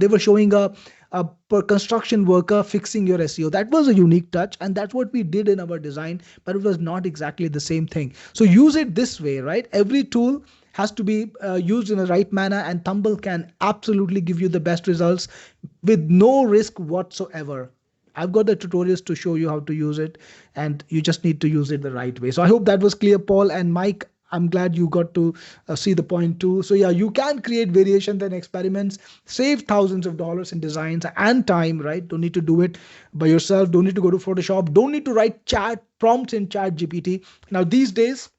were showing a per construction worker fixing your SEO. That was a unique touch, and that's what we did in our design, but it was not exactly the same thing. So use it this way, right? Every tool has to be used in the right manner, and Tumble can absolutely give you the best results with no risk whatsoever. I've got the tutorials to show you how to use it, and you just need to use it the right way. So I hope that was clear, Paul and Mike. I'm glad you got to see the point too. So yeah, you can create variations and experiments, save thousands of dollars in designs and time, right? Don't need to do it by yourself. Don't need to go to Photoshop. Don't need to write chat prompts in Chat GPT. Now these days,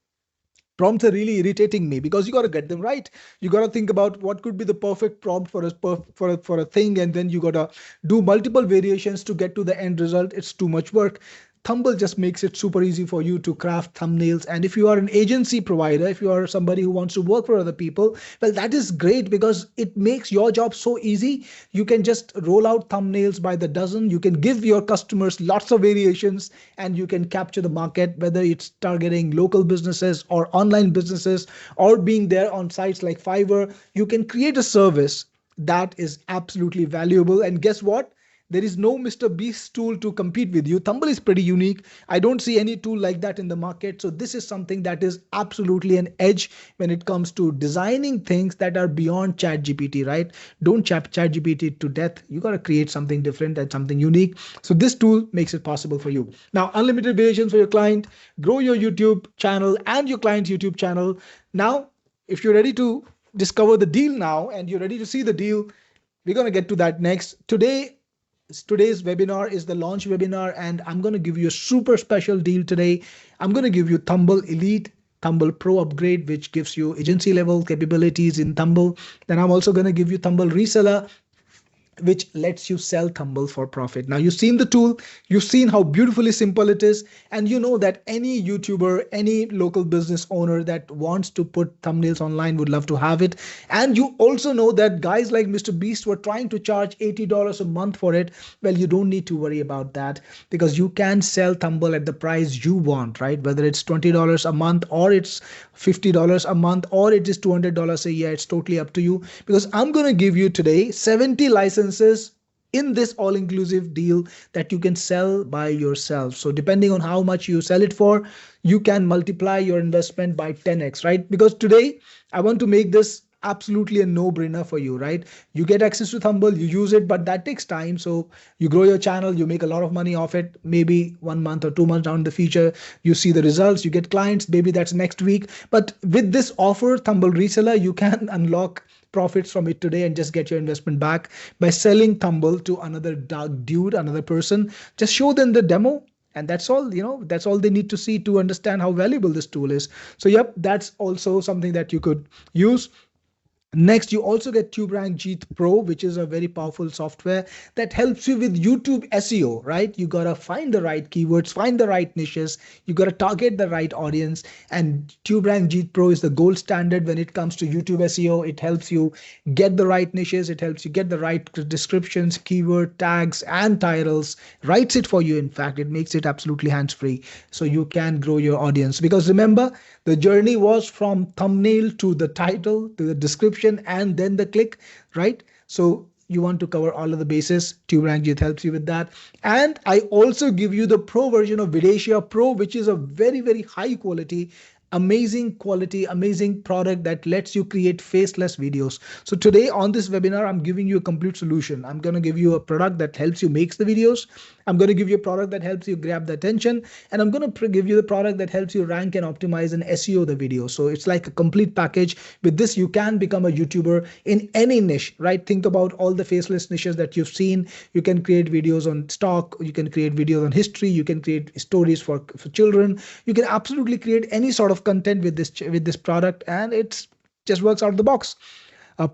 prompts are really irritating me because you got to get them right. You got to think about what could be the perfect prompt for a thing, and then you got to do multiple variations to get to the end result. It's too much work. Thumble just makes it super easy for you to craft thumbnails. And if you are an agency provider, if you are somebody who wants to work for other people, well, that is great because it makes your job so easy. You can just roll out thumbnails by the dozen. You can give your customers lots of variations, and you can capture the market, whether it's targeting local businesses or online businesses or being there on sites like Fiverr. You can create a service that is absolutely valuable. And guess what? There is no MrBeast tool to compete with you. Thumble is pretty unique. I don't see any tool like that in the market. So this is something that is absolutely an edge when it comes to designing things that are beyond ChatGPT, right? Don't ChatGPT to death. You got to create something different and something unique. So this tool makes it possible for you. Now, unlimited variations for your client, grow your YouTube channel and your client's YouTube channel. Now, if you're ready to discover the deal now and you're ready to see the deal, we're going to get to that next. Today's webinar is the launch webinar, and I'm going to give you a super special deal today. I'm going to give you Thumble Elite, Thumble Pro upgrade, which gives you agency level capabilities in Thumble. Then I'm also going to give you Thumble Reseller, which lets you sell Thumble for profit. Now you've seen the tool, you've seen how beautifully simple it is, and you know that any YouTuber, any local business owner that wants to put thumbnails online would love to have it. And you also know that guys like MrBeast were trying to charge $80 a month for it. Well, you don't need to worry about that because you can sell Thumble at the price you want, right? Whether it's $20 a month or it's $50 a month or it is $200 a year, it's totally up to you, because I'm going to give you today 70 licenses in this all-inclusive deal that you can sell by yourself. So depending on how much you sell it for, you can multiply your investment by 10x, right? Because today I want to make this absolutely a no-brainer for you, right? You get access to Thumble, you use it, but that takes time. So you grow your channel, you make a lot of money off it. Maybe 1 month or 2 months down the future, you see the results, you get clients, maybe that's next week. But with this offer, Thumble Reseller, you can unlock profits from it today and just get your investment back by selling Thumble to another dude, another person. Just show them the demo, and that's all, that's all they need to see to understand how valuable this tool is. So yep, that's also something that you could use. Next, you also get TubeRank Jeet Pro, which is a very powerful software that helps you with YouTube SEO, right? You got to find the right keywords, find the right niches. You got to target the right audience. And TubeRank Jeet Pro is the gold standard when it comes to YouTube SEO. It helps you get the right niches. It helps you get the right descriptions, keyword tags, and titles. Writes it for you. In fact, it makes it absolutely hands-free so you can grow your audience. Because remember, the journey was from thumbnail to the title, to the description, and then the click, right? So you want to cover all of the bases. TubeRank helps you with that. And I also give you the pro version of Videshia Pro, which is a very, very high quality, amazing quality, amazing product that lets you create faceless videos. So today on this webinar, I'm giving you a complete solution. I'm going to give you a product that helps you make the videos. I'm going to give you a product that helps you grab the attention. And I'm going to give you the product that helps you rank and optimize and SEO the video. So it's like a complete package. With this, you can become a YouTuber in any niche, right? Think about all the faceless niches that you've seen. You can create videos on stock. You can create videos on history. You can create stories for children. You can absolutely create any sort of content with this product, and it just works out of the box.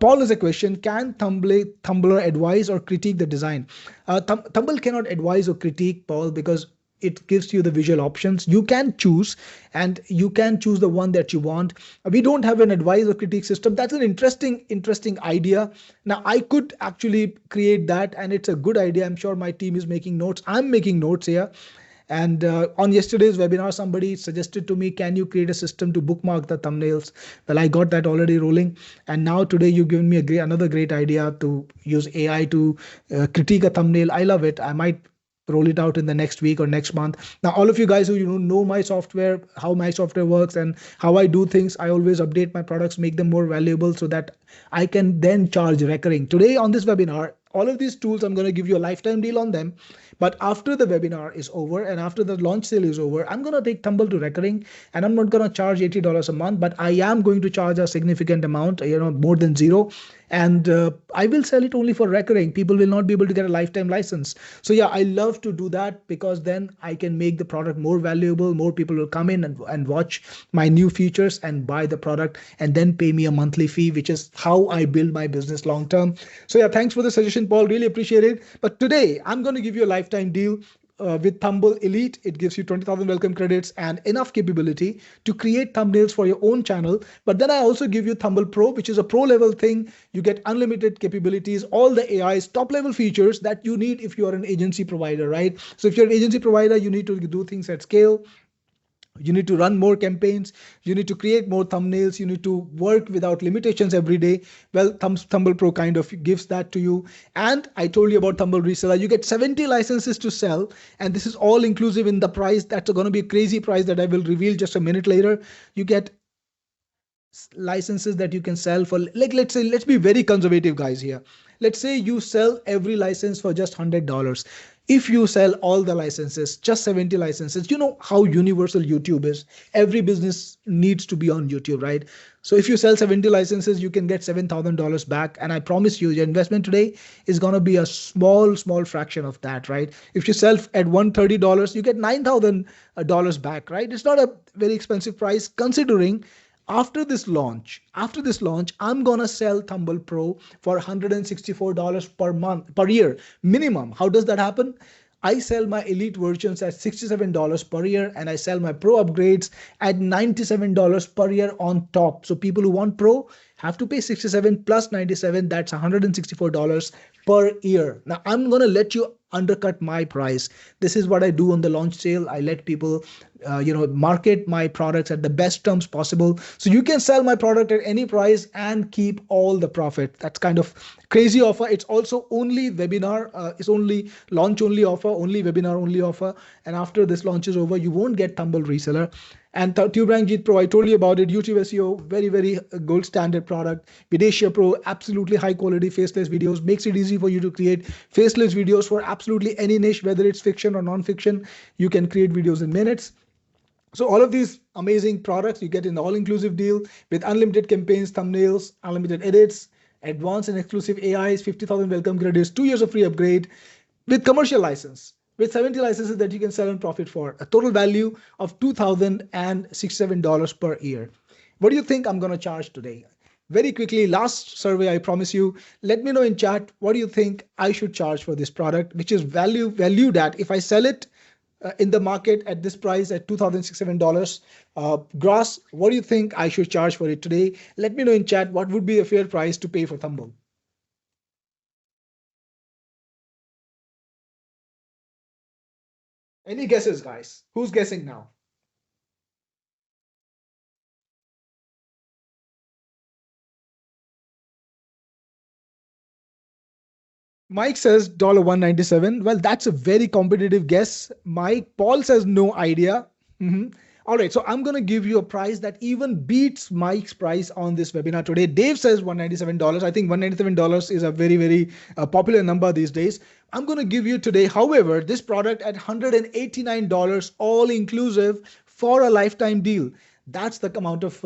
Paul has a question: can Tumblr advise or critique the design? Tumblr cannot advise or critique, Paul, because it gives you the visual options. You can choose, and you can choose the one that you want. We don't have an advice or critique system. That's an interesting idea. Now I could actually create that, and it's a good idea. I'm sure my team is making notes. I'm making notes here. And on yesterday's webinar, somebody suggested to me, can you create a system to bookmark the thumbnails? Well, I got that already rolling. And now today you've given me another great idea to use AI to critique a thumbnail. I love it. I might roll it out in the next week or next month. Now, all of you guys who know my software, how my software works and how I do things, I always update my products, make them more valuable so that I can then charge recurring. Today on this webinar, all of these tools, I'm going to give you a lifetime deal on them. But after the webinar is over and after the launch sale is over, I'm going to take Thumble to recurring, and I'm not going to charge $80 a month, but I am going to charge a significant amount, more than zero. And I will sell it only for recurring. People will not be able to get a lifetime license. So yeah, I love to do that because then I can make the product more valuable. More people will come in and watch my new features and buy the product and then pay me a monthly fee, which is how I build my business long term. So yeah, thanks for the suggestion, Paul. Really appreciate it. But today I'm going to give you a lifetime deal. With Thumble Elite, it gives you 20,000 welcome credits and enough capability to create thumbnails for your own channel. But then I also give you Thumble Pro, which is a pro level thing. You get unlimited capabilities, all the AI's top level features that you need if you are an agency provider, right? So if you're an agency provider, you need to do things at scale. You need to run more campaigns. You need to create more thumbnails. You need to work without limitations every day. Well, Thumble Pro kind of gives that to you. And I told you about Thumble Reseller. You get 70 licenses to sell. And this is all inclusive in the price. That's going to be a crazy price that I will reveal just a minute later. You get licenses that you can sell for, like, let's be very conservative guys here. Let's say you sell every license for just $100. If you sell all the licenses, just 70 licenses, you know how universal YouTube is. Every business needs to be on YouTube, right? So if you sell 70 licenses, you can get $7,000 back. And I promise you, your investment today is going to be a small fraction of that, right? If you sell at $130, you get $9,000 back, right? It's not a very expensive price considering after this launch, I'm gonna sell Thumble Pro for $164 per year minimum. How does that happen? I sell my elite versions at $67 per year, and I sell my pro upgrades at $97 per year on top. So people who want pro have to pay $67 plus $97. That's $164 per year. Now I'm gonna let you undercut my price. This is what I do on the launch sale. I let people market my products at the best terms possible, so you can sell my product at any price and keep all the profit. That's kind of crazy offer. It's also only webinar, it's only launch only offer, only webinar only offer, and after this launch is over, you won't get Thumble Reseller. And TubeRank Pro, I told you about it. YouTube SEO, very gold standard product. Videsia Pro, absolutely high quality faceless videos. Makes it easy for you to create faceless videos for absolutely any niche, whether it's fiction or non-fiction. You can create videos in minutes. So all of these amazing products you get in the all-inclusive deal with unlimited campaigns, thumbnails, unlimited edits, advanced and exclusive AIs, 50,000 welcome credits, 2 years of free upgrade with commercial license, with 70 licenses that you can sell and profit for, a total value of $2,067 per year. What do you think I'm going to charge today? Very quickly, last survey, I promise you. Let me know in chat, what do you think I should charge for this product, which is valued at, if I sell it in the market at this price at $2,067 gross, what do you think I should charge for it today? Let me know in chat what would be a fair price to pay for Thumble. Any guesses, guys? Who's guessing now? Mike says $197. Well, that's a very competitive guess. Paul says no idea. All right, so I'm going to give you a price that even beats Mike's price on this webinar today. Dave says $197. I think $197 is a very popular number these days. I'm going to give you today, however, this product at $189 all inclusive for a lifetime deal. That's the amount of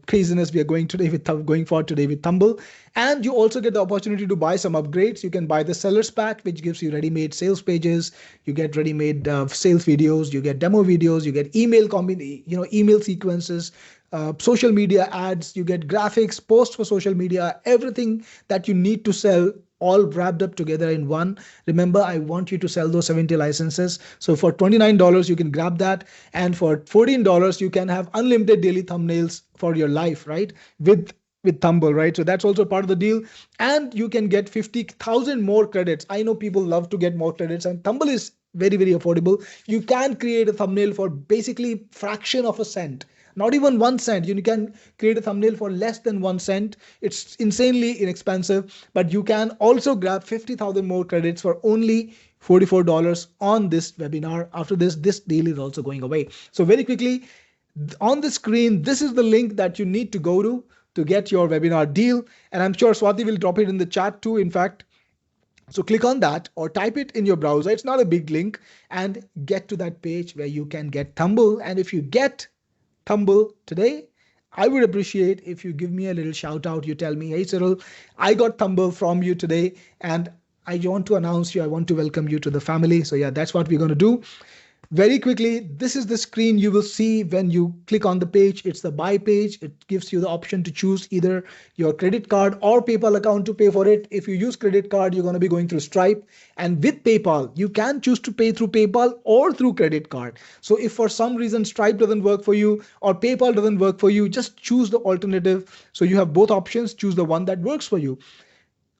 craziness we are going forward today with Thumble. And you also get the opportunity to buy some upgrades. You can buy the sellers pack, which gives you ready-made sales pages. You get ready-made sales videos. You get demo videos. You get email sequences, social media ads. You get graphics, posts for social media, everything that you need to sell all wrapped up together in one. Remember, I want you to sell those 70 licenses. So for $29, you can grab that. And for $14, you can have unlimited daily thumbnails for your life, right? With Thumble, right? So that's also part of the deal. And you can get 50,000 more credits. I know people love to get more credits, and Thumble is very, very affordable. You can create a thumbnail for basically fraction of a cent. Not even 1 cent. You can create a thumbnail for less than 1 cent. It's insanely inexpensive, but you can also grab 50,000 more credits for only $44 on this webinar. After this deal is also going away. So very quickly, on the screen, this is the link that you need to go to get your webinar deal. And I'm sure Swati will drop it in the chat too, in fact. So click on that or type it in your browser. It's not a big link, and get to that page where you can get Thumble. And if you get Thumble today, I would appreciate if you give me a little shout out. You tell me, hey Cyril, I got Thumble from you today, and I want to announce you. I want to welcome you to the family. So yeah, that's what we're going to do. Very quickly, this is the screen you will see when you click on the page. It's the buy page. It gives you the option to choose either your credit card or PayPal account to pay for it. If you use credit card, you're going to be going through Stripe. And with PayPal, you can choose to pay through PayPal or through credit card. So if for some reason Stripe doesn't work for you or PayPal doesn't work for you, just choose the alternative. So you have both options. Choose the one that works for you.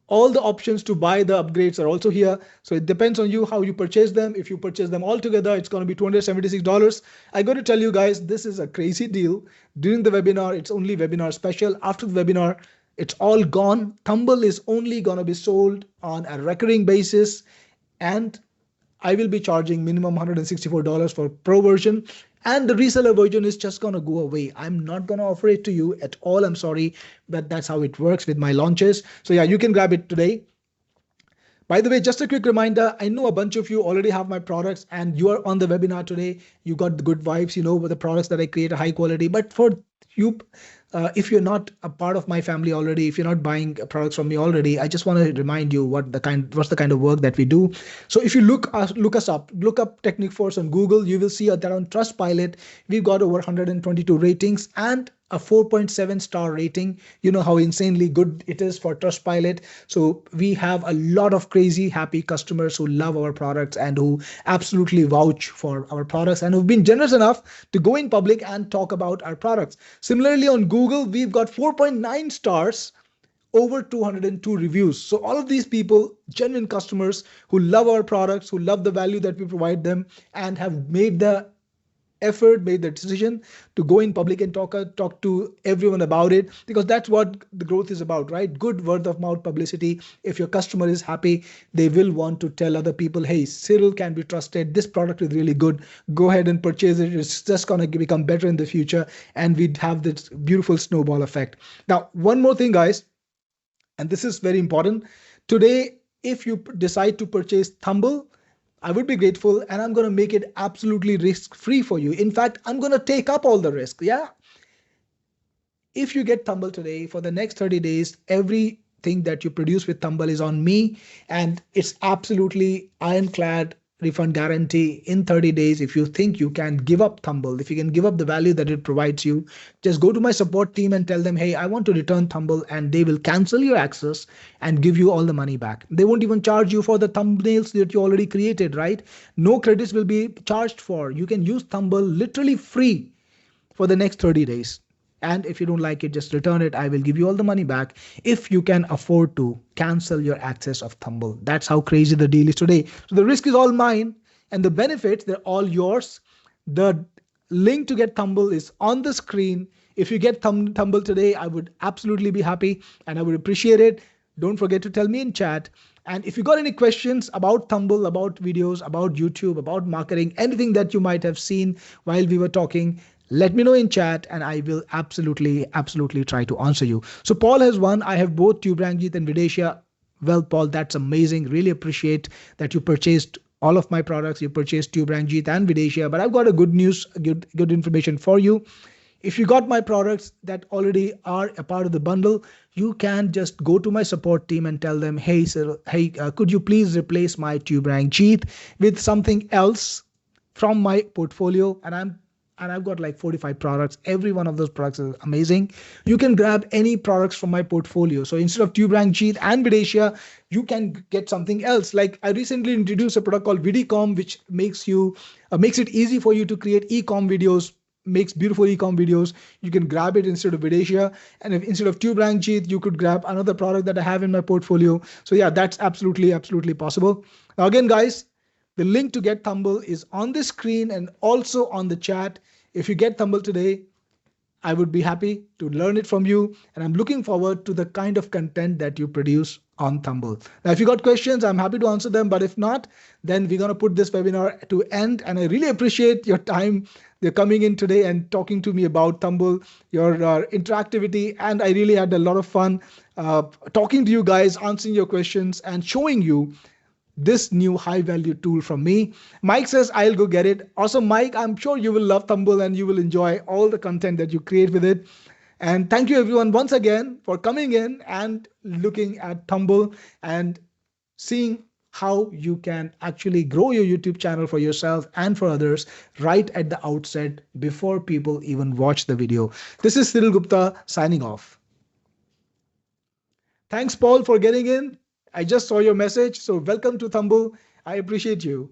All the options to buy the upgrades are also here. So it depends on you how you purchase them. If you purchase them all together, it's going to be $276. I got to tell you guys, this is a crazy deal. During the webinar, it's only webinar special. After the webinar, it's all gone. Thumble is only going to be sold on a recurring basis. And I will be charging minimum $164 for pro version. And the reseller version is just going to go away. I'm not going to offer it to you at all. I'm sorry, but that's how it works with my launches. So yeah, you can grab it today. By the way, just a quick reminder, I know a bunch of you already have my products and you are on the webinar today. You got the good vibes, you know, with the products that I create are high quality. But for you, if you're not a part of my family already, if you're not buying products from me already, I just want to remind you what's the kind of work that we do. So if you look us up, look up Technic Force on Google, you will see that on Trustpilot, we've got over 122 ratings and a 4.7 star rating. You know how insanely good it is for Trustpilot. So we have a lot of crazy happy customers who love our products and who absolutely vouch for our products and who've been generous enough to go in public and talk about our products. Similarly, on Google, we've got 4.9 stars, over 202 reviews. So all of these people, genuine customers who love our products, who love the value that we provide them, and have made the effort, made the decision to go in public and talk to everyone about it, because that's what the growth is about, right? Good word of mouth publicity. If your customer is happy, they will want to tell other people, hey, Cyril can be trusted. This product is really good. Go ahead and purchase it. It's just going to become better in the future. And we'd have this beautiful snowball effect. Now, one more thing, guys, and this is very important. Today, if you decide to purchase Thumble, I would be grateful, and I'm going to make it absolutely risk-free for you. In fact, I'm going to take up all the risk. Yeah. If you get Thumble today, for the next 30 days, everything that you produce with Thumble is on me, and it's absolutely ironclad refund guarantee in 30 days. If you think you can give up Thumble, if you can give up the value that it provides you, just go to my support team and tell them, hey, I want to return Thumble, and they will cancel your access and give you all the money back. They won't even charge you for the thumbnails that you already created, right? No credits will be charged for. You can use Thumble literally free for the next 30 days. And if you don't like it, just return it. I will give you all the money back if you can afford to cancel your access of Thumble. That's how crazy the deal is today. So the risk is all mine and the benefits, they're all yours. The link to get Thumble is on the screen. If you get Thumble today, I would absolutely be happy and I would appreciate it. Don't forget to tell me in chat. And if you got any questions about Thumble, about videos, about YouTube, about marketing, anything that you might have seen while we were talking, let me know in chat and I will absolutely try to answer you. So Paul has won. I have both TubeRankJeet and Videsha. Well, Paul, that's amazing. Really appreciate that you purchased all of my products. You purchased TubeRankJeet and Videsha, but I've got a good news, good information for you. If you got my products that already are a part of the bundle, you can just go to my support team and tell them, hey, sir, hey, could you please replace my TubeRankJeet with something else from my portfolio? And and I've got like 45 products. Every one of those products is amazing. You can grab any products from my portfolio. So instead of tube rank Jeet and Videsia, you can get something else. Like I recently introduced a product called Vidicom, which makes it easy for you to create e-com videos, makes beautiful e-com videos. You can grab it instead of Videsia. And if instead of tube rank Jeet, you could grab another product that I have in my portfolio. So yeah, that's absolutely possible. Now again, guys, the link to get Thumble is on the screen and also on the chat. If you get Thumble today, I would be happy to learn it from you. And I'm looking forward to the kind of content that you produce on Thumble. Now, if you got questions, I'm happy to answer them. But if not, then we're going to put this webinar to end. And I really appreciate your time. You're coming in today and talking to me about Thumble, your interactivity. And I really had a lot of fun talking to you guys, answering your questions and showing you this new high value tool from me. Mike says, I'll go get it. Awesome, Mike. I'm sure you will love Thumble and you will enjoy all the content that you create with it. And thank you everyone once again for coming in and looking at Thumble and seeing how you can actually grow your YouTube channel for yourself and for others right at the outset before people even watch the video. This is Cyril Gupta signing off. Thanks, Paul, for getting in. I just saw your message. So welcome to Thumble. I appreciate you.